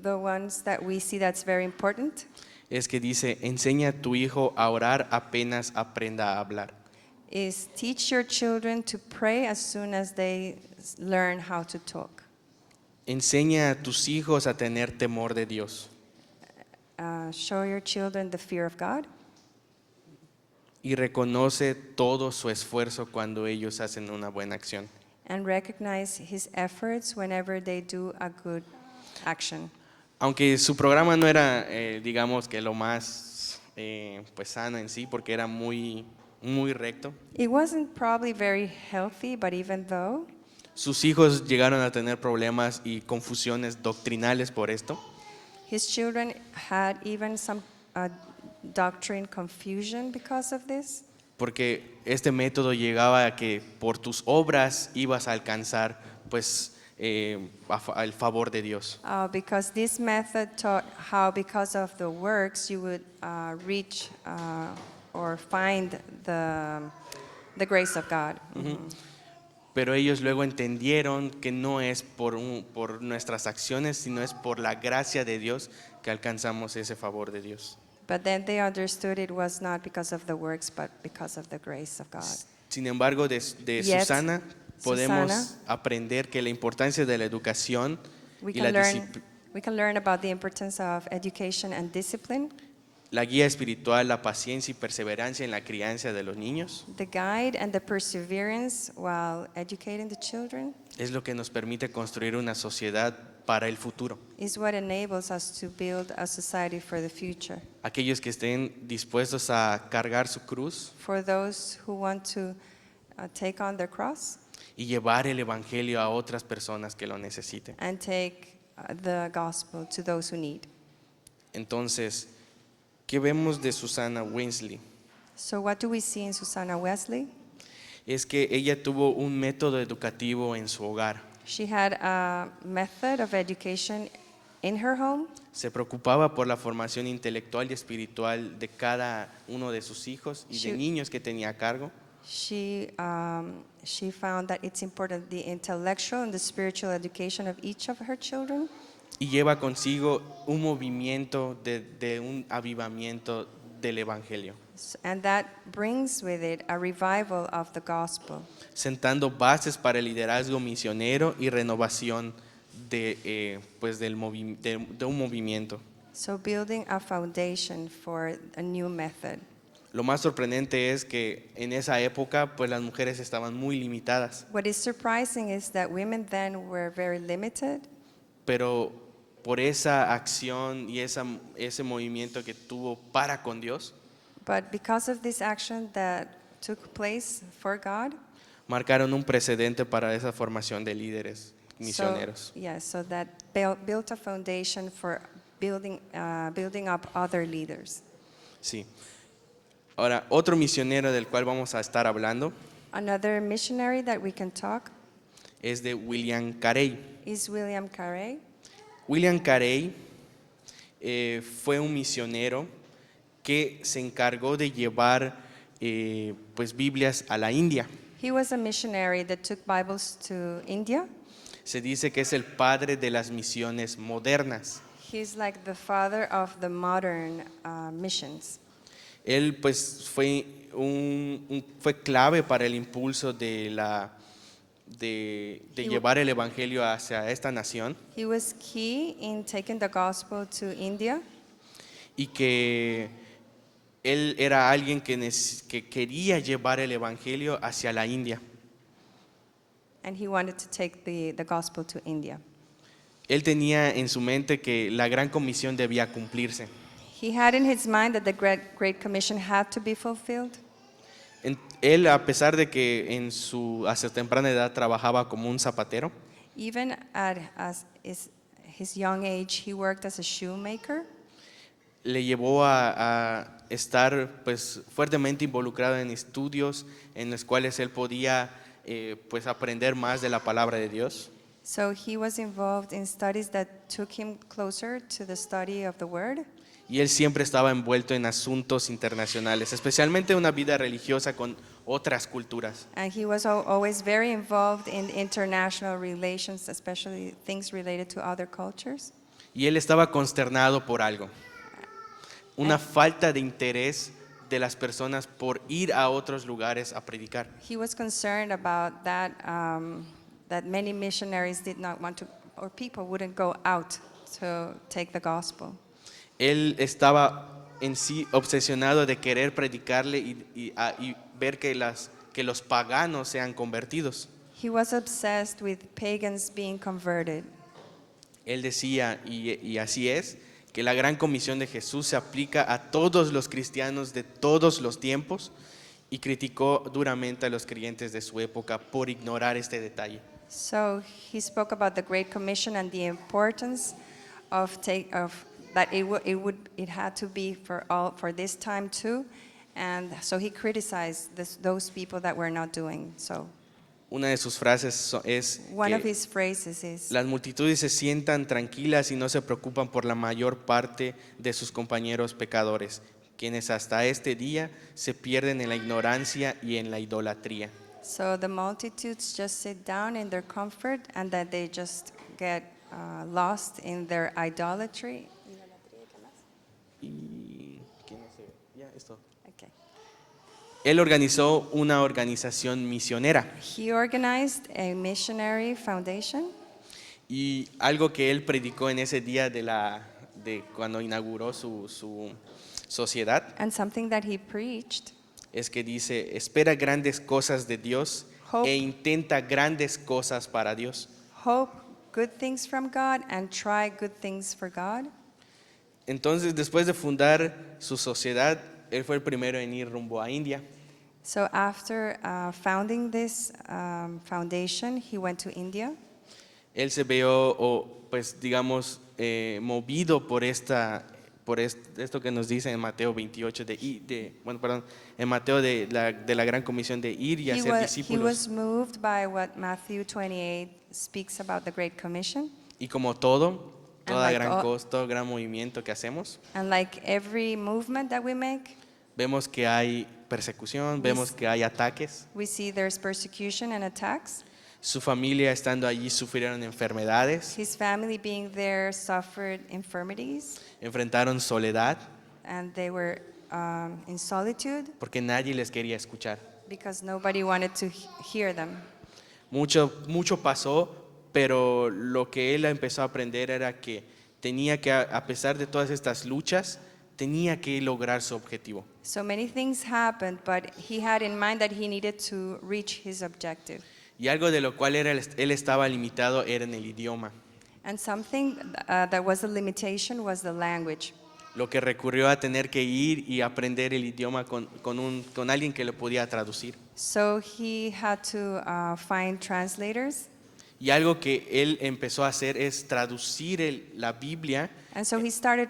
S2: the ones that we see that's very important
S1: es que dice, enseña a tu hijo a orar apenas aprenda a hablar.
S2: is teach your children to pray as soon as they learn how to talk.
S1: Enseña a tus hijos a tener temor de Dios
S2: Show your children the fear of God
S1: y reconoce todo su esfuerzo cuando ellos hacen una buena acción.
S2: and recognize his efforts whenever they do a good action.
S1: Aunque su programa no era, digamos que lo más pues sano en sí, porque era muy recto,
S2: It wasn't probably very healthy, but even though,
S1: sus hijos llegaron a tener problemas y confusiones doctrinales por esto,
S2: his children had even some doctrine confusion because of this.
S1: porque este método llegaba a que por tus obras ibas a alcanzar pues el favor de Dios.
S2: Because this method taught how, because of the works, you would reach or find the grace of God.
S1: Pero ellos luego entendieron que no es por nuestras acciones, sino es por la gracia de Dios que alcanzamos ese favor de Dios.
S2: But then they understood it was not because of the works, but because of the grace of God.
S1: Sin embargo, de
S2: Yet,
S1: Susana podemos
S2: Susana,
S1: aprender que la importancia de la educación
S2: We
S1: y la,
S2: we can learn about the importance of education and discipline,
S1: la guía espiritual, la paciencia y perseverancia en la crianza de los niños
S2: the guide and the perseverance while educating the children
S1: es lo que nos permite construir una sociedad para el futuro.
S2: is what enables us to build a society for the future.
S1: Aquellos que estén dispuestos a cargar su cruz
S2: For those who want to take on their cross
S1: y llevar el evangelio a otras personas que lo necesiten.
S2: and take the gospel to those who need.
S1: Entonces, ¿qué vemos de Susana Winsley?
S2: So what do we see in Susanna Wesley?
S1: Es que ella tuvo un método educativo en su hogar.
S2: She had a method of education in her home.
S1: Se preocupaba por la formación intelectual y espiritual de cada uno de sus hijos y de
S2: She-
S1: niños que tenía a cargo.
S2: She found that it's important the intellectual and the spiritual education of each of her children,
S1: Y lleva consigo un movimiento de un avivamiento del evangelio,
S2: and that brings with it a revival of the gospel,
S1: sentando bases para el liderazgo misionero y renovación pues de un movimiento.
S2: So building a foundation for a new method.
S1: Lo más sorprendente es que en esa época pues las mujeres estaban muy limitadas,
S2: What is surprising is that women then were very limited,
S1: pero por esa acción y ese movimiento que tuvo para con Dios,
S2: but because of this action that took place for God,
S1: marcaron un precedente para esa formación de líderes misioneros.
S2: so that built a foundation for building up other leaders.
S1: Sí. Ahora, otro misionero del cual vamos a estar hablando
S2: Another missionary that we can talk
S1: es de William Carey.
S2: is William Carey.
S1: William Carey fue un misionero que se encargó de llevar pues Biblias a la India.
S2: He was a missionary that took Bibles to India.
S1: Se dice que es el padre de las misiones modernas.
S2: He's like the father of the modern missions.
S1: Él pues fue fue clave para el impulso de llevar el evangelio hacia esta nación,
S2: He was key in taking the gospel to India,
S1: y que él era alguien que quería llevar el evangelio hacia la India.
S2: and he wanted to take the gospel to India.
S1: Él tenía en su mente que la gran comisión debía cumplirse.
S2: He had in his mind that the Great Commission had to be fulfilled.
S1: Él, a pesar de que hasta temprana edad trabajaba como un zapatero,
S2: Even at his young age, he worked as a shoemaker.
S1: le llevó a estar pues fuertemente involucrado en estudios en los cuales él podía pues aprender más de la palabra de Dios.
S2: So he was involved in studies that took him closer to the study of the Word.
S1: Y él siempre estaba envuelto en asuntos internacionales, especialmente una vida religiosa con otras culturas.
S2: And he was always very involved in international relations, especially things related to other cultures.
S1: Y él estaba consternado por algo, una falta de interés de las personas por ir a otros lugares a predicar.
S2: He was concerned about that many missionaries did not want to, or people wouldn't go out to take the gospel.
S1: Él estaba en sí obsesionado de querer predicarle y ver que los paganos sean convertidos.
S2: He was obsessed with pagans being converted.
S1: Él decía, y así es, que la gran comisión de Jesús se aplica a todos los cristianos de todos los tiempos, y criticó duramente a los creyentes de su época por ignorar este detalle.
S2: So he spoke about the Great Commission and the importance of that it had to be for this time too, and so he criticized those people that were not doing so.
S1: Una de sus frases es
S2: One of
S1: que
S2: his phrases is,
S1: las multitudes se sientan tranquilas y no se preocupan por la mayor parte de sus compañeros pecadores, quienes hasta este día se pierden en la ignorancia y en la idolatría.
S2: so the multitudes just sit down in their comfort and that they just get lost in their idolatry.
S1: Y ¿qué no sé? Ya, esto.
S2: Okay.
S1: Él organizó una organización misionera,
S2: He organized a missionary foundation,
S1: y algo que él predicó en ese día de cuando inauguró su sociedad
S2: and something that he preached,
S1: es que dice: espera grandes cosas de Dios
S2: Hope.
S1: e intenta grandes cosas para Dios.
S2: hope good things from God and try good things for God.
S1: Entonces, después de fundar su sociedad, él fue el primero en ir rumbo a India.
S2: So after founding this foundation, he went to India.
S1: Él se vio, pues digamos, movido por esto que nos dice en Mateo 28 en Mateo de la gran comisión de ir y hacer
S2: He
S1: discípulos.
S2: was moved by what Matthew 28 speaks about the Great Commission.
S1: Y como todo gran movimiento que hacemos,
S2: And like every movement that we make,
S1: vemos que hay persecución, vemos que hay ataques.
S2: we see there's persecution and attacks.
S1: Su familia estando allí sufrieron enfermedades,
S2: His family being there suffered infirmities,
S1: enfrentaron soledad
S2: and they were in solitude
S1: porque nadie les quería escuchar.
S2: because nobody wanted to hear them.
S1: Mucho pasó pero lo que él empezó a aprender era que tenía que, a pesar de todas estas luchas, tenía que lograr su objetivo.
S2: So many things happened, but he had in mind that he needed to reach his objective.
S1: Y algo de lo cual él estaba limitado era en el idioma,
S2: And something that was a limitation was the language.
S1: lo que recurrió a tener que ir y aprender el idioma con alguien que lo podía traducir.
S2: So he had to find translators.
S1: Y algo que él empezó a hacer es traducir la Biblia
S2: And so he started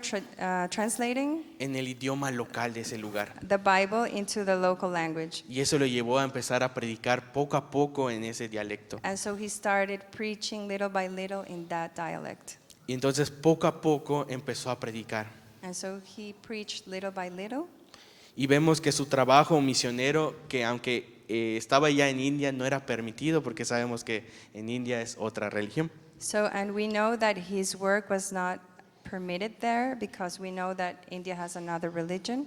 S2: translating
S1: en el idioma local de ese lugar.
S2: the Bible into the local language.
S1: Y eso lo llevó a empezar a predicar poco a poco en ese dialecto.
S2: And so he started preaching little by little in that dialect.
S1: Y entonces poco a poco empezó a predicar.
S2: And so he preached little by little.
S1: Y vemos que su trabajo misionero, que aunque estaba ya en India, no era permitido porque sabemos que en India es otra religión.
S2: So, and we know that his work was not permitted there because we know that India has another religion.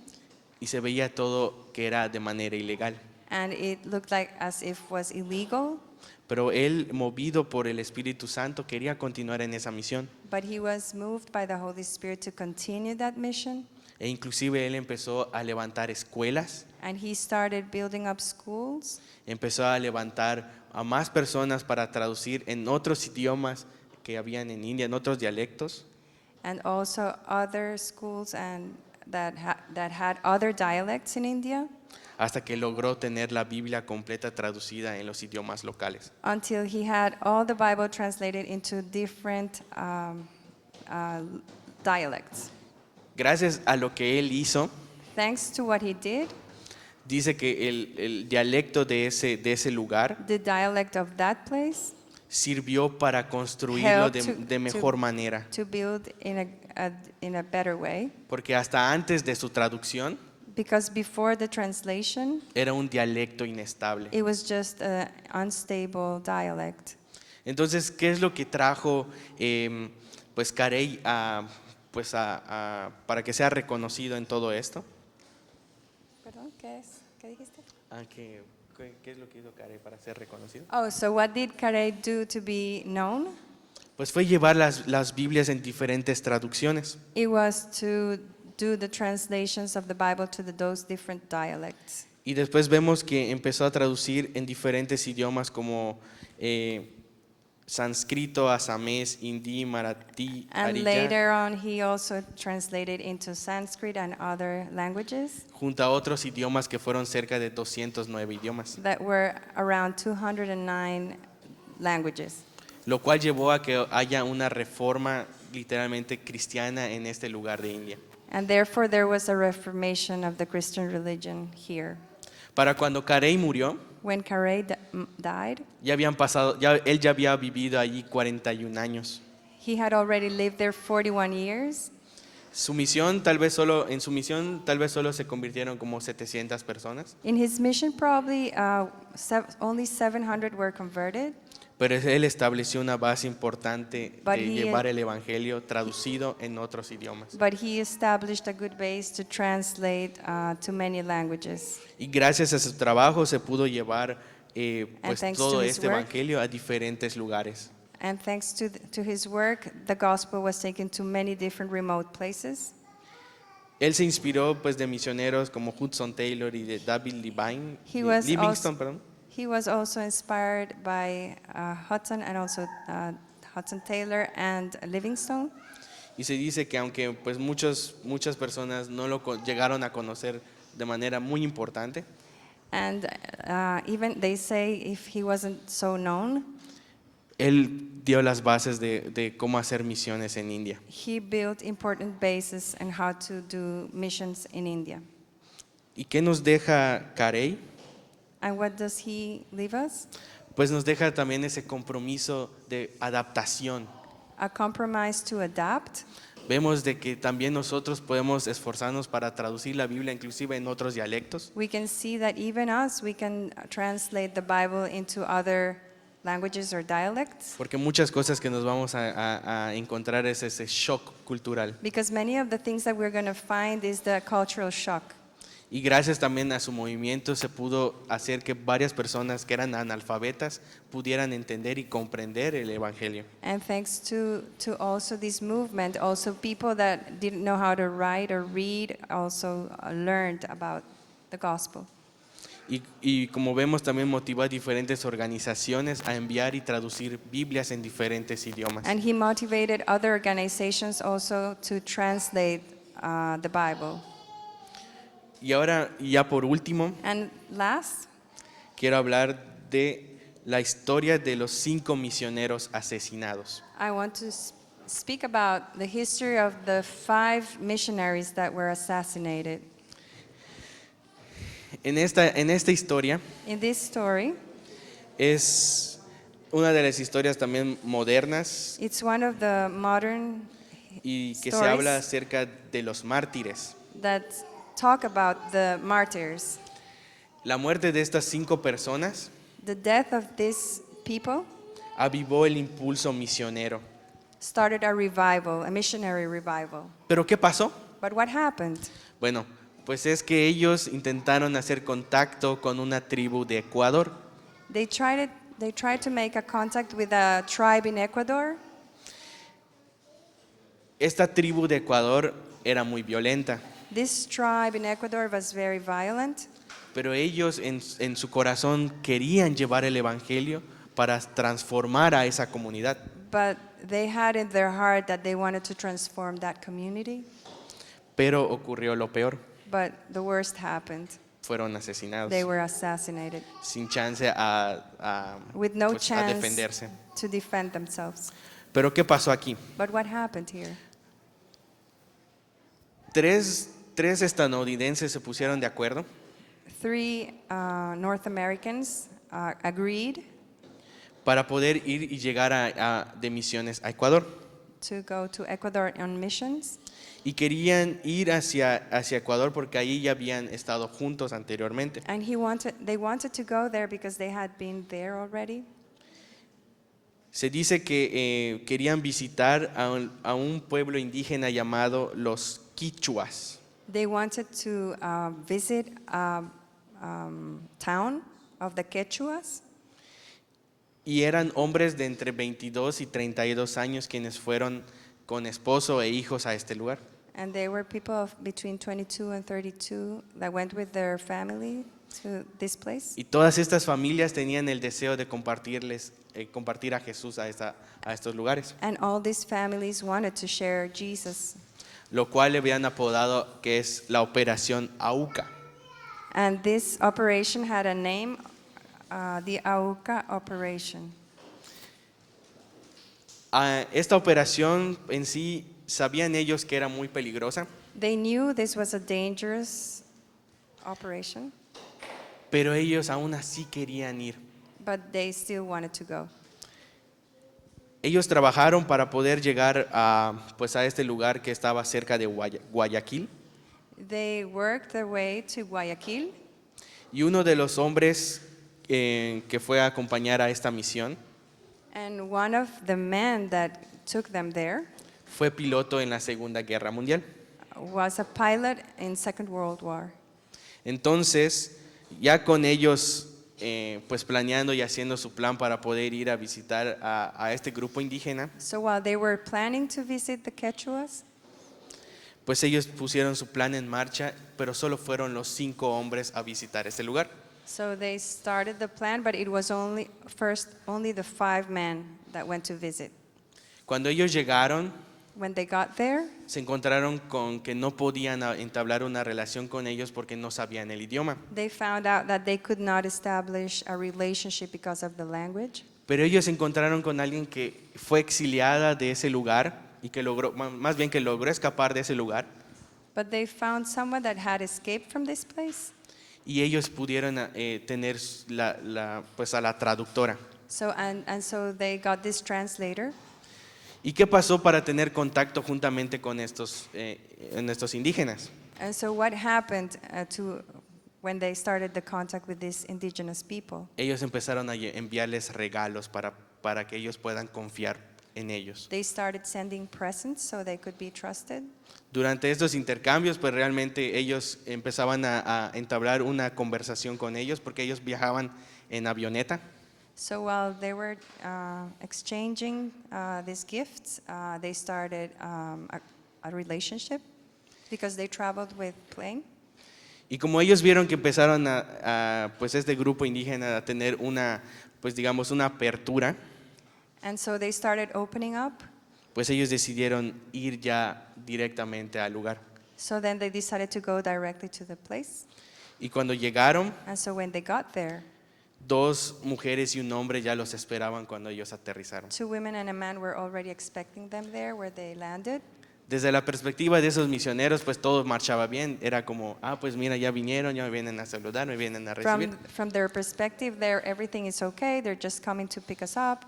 S1: Y se veía todo que era de manera ilegal.
S2: And it looked like as if was illegal,
S1: Pero él, movido por el Espíritu Santo, quería continuar en esa misión.
S2: but he was moved by the Holy Spirit to continue that mission.
S1: E inclusive él empezó a levantar escuelas,
S2: And he started building up schools.
S1: empezó a levantar a más personas para traducir en otros idiomas que habían en India, en otros dialectos.
S2: And also other schools and that had other dialects in India,
S1: Hasta que logró tener la Biblia completa traducida en los idiomas locales.
S2: until he had all the Bible translated into different dialects.
S1: Gracias a lo que él hizo,
S2: Thanks to what he did,
S1: dice que el dialecto de ese lugar
S2: the dialect of that place
S1: sirvió para construirlo
S2: Helped
S1: de mejor manera.
S2: to build in a better way.
S1: Porque hasta antes de su traducción
S2: Because before the translation,
S1: era un dialecto inestable.
S2: it was just an unstable dialect.
S1: Entonces, ¿qué es lo que trajo pues Carey para que sea reconocido en todo esto?
S2: Perdón, ¿qué es? ¿Qué dijiste?
S1: ¿Qué es lo que hizo Carey para ser reconocido?
S2: Oh, so what did Carey do to be known?
S1: Pues fue llevar las Biblias en diferentes traducciones.
S2: It was to do the translations of the Bible to those different dialects.
S1: Y después vemos que empezó a traducir en diferentes idiomas como sánscrito, asamés, hindi, marathi,
S2: And
S1: ariya,
S2: later on, he also translated into Sanskrit and other languages
S1: junto a otros idiomas que fueron cerca de 209 idiomas,
S2: that were around 209 languages.
S1: lo cual llevó a que haya una reforma literalmente cristiana en este lugar de India.
S2: And therefore, there was a reformation of the Christian religion here.
S1: Para cuando Carey murió,
S2: When Carey died,
S1: él ya había vivido allí 41 años.
S2: he had already lived there 41 years.
S1: En su misión tal vez solo se convirtieron como 700 personas,
S2: In his mission, probably only 700 were converted.
S1: pero él estableció una base importante
S2: But
S1: de
S2: he-
S1: llevar el evangelio traducido en otros idiomas.
S2: But he established a good base to translate to many languages.
S1: Y gracias a su trabajo se pudo llevar pues
S2: thanks
S1: todo
S2: to his
S1: este
S2: work.
S1: evangelio a diferentes lugares.
S2: And thanks to his work, the gospel was taken to many different remote places.
S1: Él se inspiró pues de misioneros como Hudson Taylor y de David Livingstone, perdón.
S2: He was also inspired by Hudson and also Hudson Taylor and Livingstone.
S1: Y se dice que aunque pues muchas personas no lo llegaron a conocer de manera muy importante,
S2: And even they say if he wasn't so known,
S1: él dio las bases de cómo hacer misiones en India.
S2: he built important bases on how to do missions in India.
S1: ¿Y qué nos deja Carey?
S2: And what does he leave us?
S1: Pues nos deja también ese compromiso de adaptación.
S2: A compromise to adapt.
S1: Vemos de que también nosotros podemos esforzarnos para traducir la Biblia inclusive en otros dialectos.
S2: We can see that even us, we can translate the Bible into other languages or dialects.
S1: Porque muchas cosas que nos vamos a encontrar es ese shock cultural.
S2: Because many of the things that we're going to find is the cultural shock.
S1: Y gracias también a su movimiento se pudo hacer que varias personas que eran analfabetas pudieran entender y comprender el Evangelio.
S2: And thanks to also this movement, also people that didn't know how to write or read also learned about the gospel.
S1: Y como vemos también motivó a diferentes organizaciones a enviar y traducir Biblias en diferentes idiomas.
S2: And he motivated other organizations also to translate the Bible.
S1: Y ahora, ya por último,
S2: And last,
S1: quiero hablar de la historia de los 5 misioneros asesinados.
S2: I want to speak about the history of the 5 missionaries that were assassinated.
S1: En esta historia
S2: In this story,
S1: es una de las historias también modernas
S2: it's one of the modern
S1: y que se
S2: stories
S1: habla acerca de los mártires.
S2: that talk about the martyrs.
S1: La muerte de estas 5 personas
S2: The death of these people
S1: avivó el impulso misionero.
S2: started a revival, a missionary revival.
S1: ¿Pero qué pasó?
S2: But what happened?
S1: Bueno, pues es que ellos intentaron hacer contacto con una tribu de Ecuador.
S2: They tried to make a contact with a tribe in Ecuador.
S1: Esta tribu de Ecuador era muy violenta,
S2: This tribe in Ecuador was very violent,
S1: pero ellos en su corazón querían llevar el Evangelio para transformar a esa comunidad.
S2: but they had in their heart that they wanted to transform that community.
S1: Pero ocurrió lo peor,
S2: But the worst happened.
S1: fueron asesinados
S2: They were assassinated
S1: sin chance a
S2: with no
S1: pues, a
S2: chance
S1: defenderse.
S2: to defend themselves.
S1: Pero ¿qué pasó aquí?
S2: But what happened here?
S1: Tres estadounidenses se pusieron de acuerdo
S2: 3 North Americans agreed
S1: para poder ir y llegar de misiones a Ecuador.
S2: to go to Ecuador on missions.
S1: Y querían ir hacia Ecuador porque ahí ya habían estado juntos anteriormente.
S2: And they wanted to go there because they had been there already.
S1: Se dice que querían visitar a un pueblo indígena llamado los Quichuas.
S2: They wanted to visit a town of the Quechuas.
S1: Y eran hombres de entre 22 y 32 años quienes fueron con esposo e hijos a este lugar.
S2: And they were people of between 22 and 32 that went with their family to this place.
S1: Y todas estas familias tenían el deseo de compartir a Jesús a estos lugares,
S2: And all these families wanted to share Jesus.
S1: lo cual le habían apodado que es la Operación AUCA.
S2: And this operation had a name, the AUCA operation.
S1: Esta operación en sí, sabían ellos que era muy peligrosa,
S2: They knew this was a dangerous operation,
S1: pero ellos aún así querían ir.
S2: but they still wanted to go.
S1: Ellos trabajaron para poder llegar pues a este lugar que estaba cerca de Guayaquil,
S2: They worked their way to Guayaquil,
S1: y uno de los hombres que fue a acompañar a esta misión
S2: and one of the men that took them there
S1: fue piloto en la Segunda Guerra Mundial.
S2: was a pilot in Second World War.
S1: Entonces, ya con ellos pues planeando y haciendo su plan para poder ir a visitar a este grupo indígena,
S2: So while they were planning to visit the Quechuas,
S1: pues ellos pusieron su plan en marcha, pero solo fueron los 5 hombres a visitar este lugar.
S2: so they started the plan, but it was only the 5 men that went to visit.
S1: Cuando ellos llegaron,
S2: When they got there,
S1: se encontraron con que no podían entablar una relación con ellos porque no sabían el idioma.
S2: they found out that they could not establish a relationship because of the language.
S1: Pero ellos se encontraron con alguien que fue exiliada de ese lugar y que logró, más bien que logró escapar de ese lugar,
S2: But they found someone that had escaped from this place.
S1: y ellos pudieron tener pues a la traductora.
S2: So so they got this translator.
S1: ¿Y qué pasó para tener contacto juntamente con estos indígenas?
S2: And so what happened when they started the contact with these indigenous people?
S1: Ellos empezaron a enviarles regalos para que ellos puedan confiar en ellos.
S2: They started sending presents so they could be trusted.
S1: Durante estos intercambios, pues realmente ellos empezaban a entablar una conversación con ellos porque ellos viajaban en avioneta.
S2: So while they were exchanging these gifts, they started a relationship because they traveled with plane.
S1: Y como ellos vieron que empezaron pues este grupo indígena a tener una, pues digamos, una apertura,
S2: And so they started opening up.
S1: pues ellos decidieron ir ya directamente al lugar.
S2: So then they decided to go directly to the place.
S1: Y cuando llegaron,
S2: And so when they got there,
S1: 2 mujeres y un hombre ya los esperaban cuando ellos aterrizaron.
S2: 2 women and a man were already expecting them there where they landed.
S1: Desde la perspectiva de esos misioneros, pues todo marchaba bien. Era como, pues mira, ya vinieron, ya me vienen a saludar, me vienen a recibir.
S2: From their perspective, there everything is okay. They're just coming to pick us up.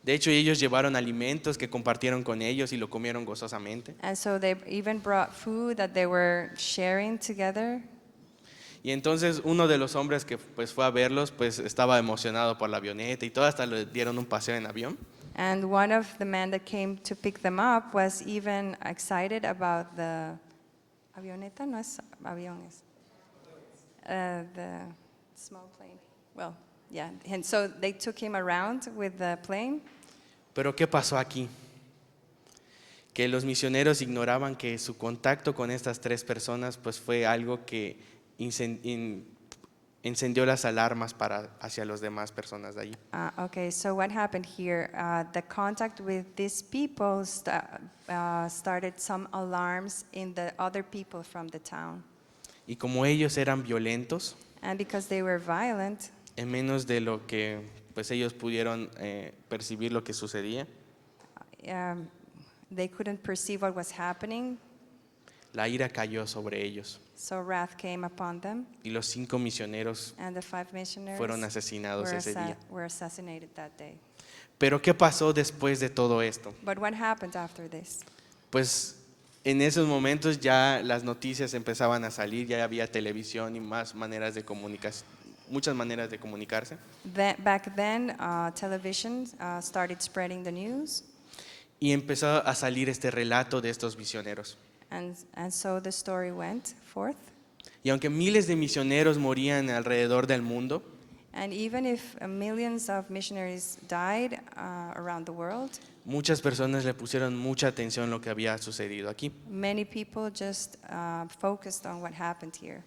S1: De hecho, ellos llevaron alimentos que compartieron con ellos y lo comieron gozosamente.
S2: And so they even brought food that they were sharing together.
S1: Y entonces uno de los hombres que pues fue a verlos, pues estaba emocionado por la avioneta y todo, hasta le dieron un paseo en avión.
S2: And one of the men that came to pick them up was even excited about the avioneta, no es avión, es the small plane. Well, yeah, and so they took him around with the plane.
S1: Pero ¿qué pasó aquí? Que los misioneros ignoraban que su contacto con estas 3 personas pues fue algo que encendió las alarmas hacia las demás personas de allí.
S2: Okay, so what happened here? The contact with these people started some alarms in the other people from the town.
S1: Y como ellos eran violentos,
S2: And because they were violent,
S1: en menos de lo que pues ellos pudieron percibir lo que sucedía,
S2: they couldn't perceive what was happening,
S1: la ira cayó sobre ellos
S2: so wrath came upon them,
S1: y los 5 misioneros
S2: and the 5 missionaries
S1: fueron asesinados ese día.
S2: were assassinated that day.
S1: Pero ¿qué pasó después de todo esto?
S2: But what happened after this?
S1: Pues en esos momentos ya las noticias empezaban a salir, ya había televisión y más maneras de comunicarse, muchas maneras de comunicarse.
S2: Back then, television started spreading the news,
S1: Y empezó a salir este relato de estos misioneros.
S2: and so the story went forth.
S1: Y aunque miles de misioneros morían alrededor del mundo,
S2: And even if millions of missionaries died around the world,
S1: muchas personas le pusieron mucha atención a lo que había sucedido aquí.
S2: many people just focused on what happened here.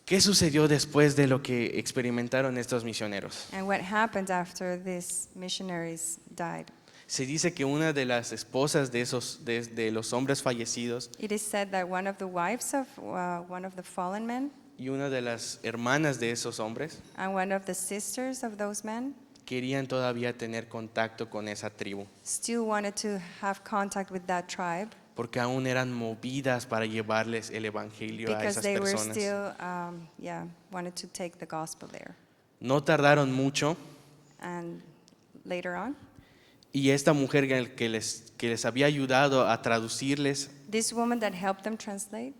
S1: ¿Qué sucedió después de lo que experimentaron estos misioneros?
S2: And what happened after these missionaries died?
S1: Se dice que una de las esposas de los hombres fallecidos
S2: It is said that one of the wives of one of the fallen men
S1: y una de las hermanas de esos hombres
S2: and one of the sisters of those men
S1: querían todavía tener contacto con esa tribu,
S2: still wanted to have contact with that tribe
S1: porque aún eran movidas para llevarles el evangelio a
S2: because
S1: esas
S2: they were
S1: personas.
S2: still, wanted to take the gospel there.
S1: No tardaron mucho
S2: And later on,
S1: y esta mujer que les había ayudado a traducirles
S2: this woman that helped them translate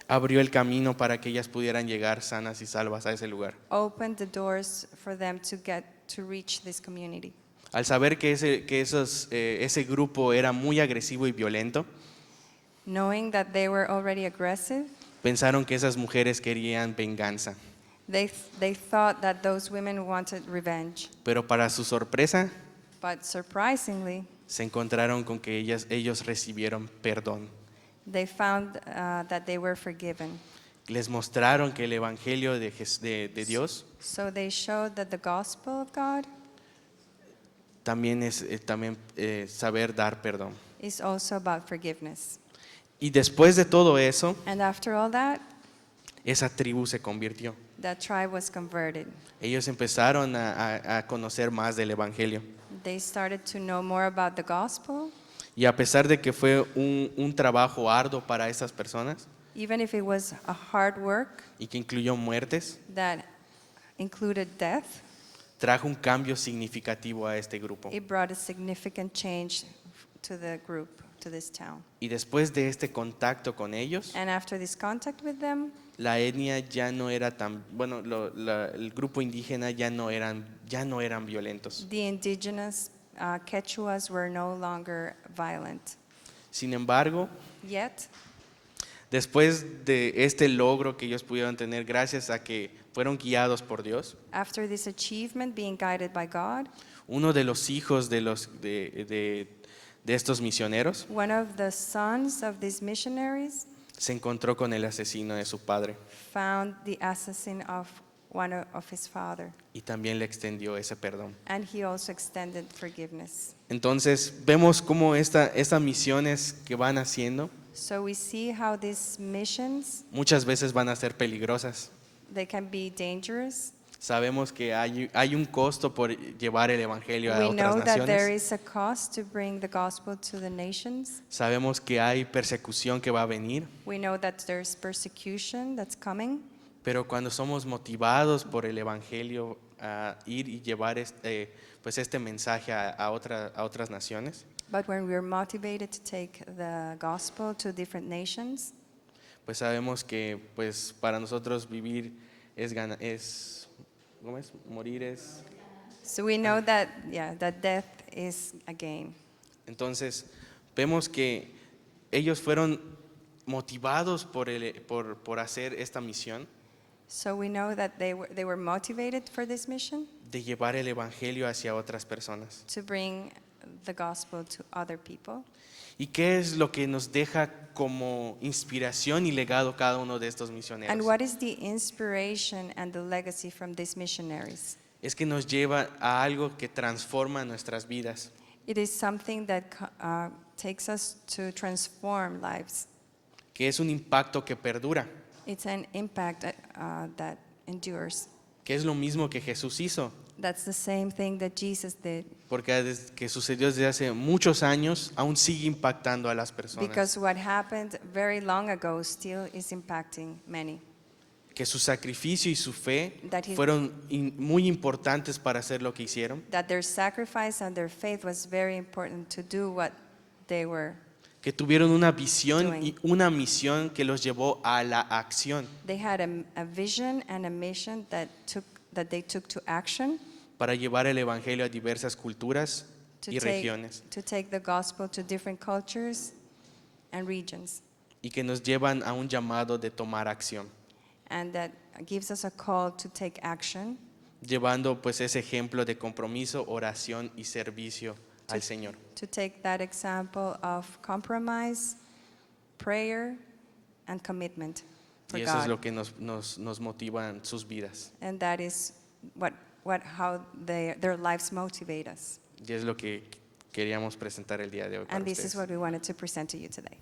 S1: abrió el camino para que ellas pudieran llegar sanas y salvas a ese lugar.
S2: opened the doors for them to reach this community.
S1: Al saber que ese grupo era muy agresivo y violento,
S2: Knowing that they were already aggressive,
S1: pensaron que esas mujeres querían venganza.
S2: they thought that those women wanted revenge.
S1: Pero para su sorpresa,
S2: But surprisingly,
S1: se encontraron con que ellos recibieron perdón.
S2: they found that they were forgiven.
S1: Les mostraron que el evangelio de Dios
S2: So they showed that the gospel of God
S1: también es saber dar perdón.
S2: is also about forgiveness.
S1: Y después de todo eso,
S2: And after all that,
S1: esa tribu se convirtió.
S2: that tribe was converted.
S1: Ellos empezaron a conocer más del evangelio.
S2: They started to know more about the gospel,
S1: Y a pesar de que fue un trabajo arduo para esas personas
S2: even if it was a hard work
S1: y que incluyó muertes,
S2: that included death.
S1: trajo un cambio significativo a este grupo.
S2: It brought a significant change to the group, to this town.
S1: Y después de este contacto con ellos,
S2: And after this contact with them,
S1: la etnia ya no era tan, bueno, el grupo indígena ya no eran violentos.
S2: the indigenous Quechuas were no longer violent.
S1: Sin embargo,
S2: Yet,
S1: después de este logro que ellos pudieron tener gracias a que fueron guiados por Dios,
S2: after this achievement, being guided by God,
S1: uno de los hijos de estos misioneros
S2: one of the sons of these missionaries
S1: se encontró con el asesino de su padre
S2: found the assassin of one of his father,
S1: y también le extendió ese perdón.
S2: and he also extended forgiveness.
S1: Entonces vemos cómo estas misiones que van haciendo
S2: So we see how these missions,
S1: muchas veces van a ser peligrosas.
S2: they can be dangerous.
S1: Sabemos que hay un costo por llevar el evangelio a
S2: We
S1: otras
S2: know that there
S1: naciones.
S2: is a cost to bring the gospel to the nations.
S1: Sabemos que hay persecución que va a venir,
S2: We know that there's persecution that's coming.
S1: pero cuando somos motivados por el evangelio a ir y llevar este mensaje a otras naciones,
S2: But when we're motivated to take the gospel to different nations,
S1: pues sabemos que pues para nosotros vivir ¿cómo es? Morir es.
S2: so we know that, that death is a gain.
S1: Entonces vemos que ellos fueron motivados por hacer esta misión
S2: So we know that they were motivated for this mission
S1: de llevar el evangelio hacia otras personas.
S2: to bring the gospel to other people.
S1: ¿Y qué es lo que nos deja como inspiración y legado cada uno de estos
S2: And
S1: misioneros?
S2: what is the inspiration and the legacy from these missionaries?
S1: Es que nos lleva a algo que transforma nuestras vidas,
S2: It is something that takes us to transform lives.
S1: que es un impacto que perdura,
S2: It's an impact that endures.
S1: que es lo mismo que Jesús hizo,
S2: That's the same thing that Jesus did.
S1: porque desde que sucedió desde hace muchos años, aún sigue impactando a las personas.
S2: Because what happened very long ago still is impacting many.
S1: Que su sacrificio y su fe
S2: That he-
S1: fueron muy importantes para hacer lo que hicieron,
S2: That their sacrifice and their faith was very important to do what they were.
S1: que tuvieron una visión
S2: Doing.
S1: y una misión que los llevó a la acción
S2: They had a vision and a mission that they took to action
S1: para llevar el evangelio a diversas culturas
S2: to
S1: y regiones,
S2: take the gospel to different cultures and regions.
S1: y que nos llevan a un llamado de tomar acción,
S2: And that gives us a call to take action,
S1: llevando pues ese ejemplo de compromiso, oración y servicio al Señor.
S2: to take that example of compromise, prayer, and commitment for
S1: Y eso es
S2: God.
S1: lo que nos motiva en sus vidas,
S2: And that is how their lives motivate us.
S1: y es lo que queríamos presentar el día de hoy para
S2: And this is
S1: ustedes.
S2: what we wanted to present to you today.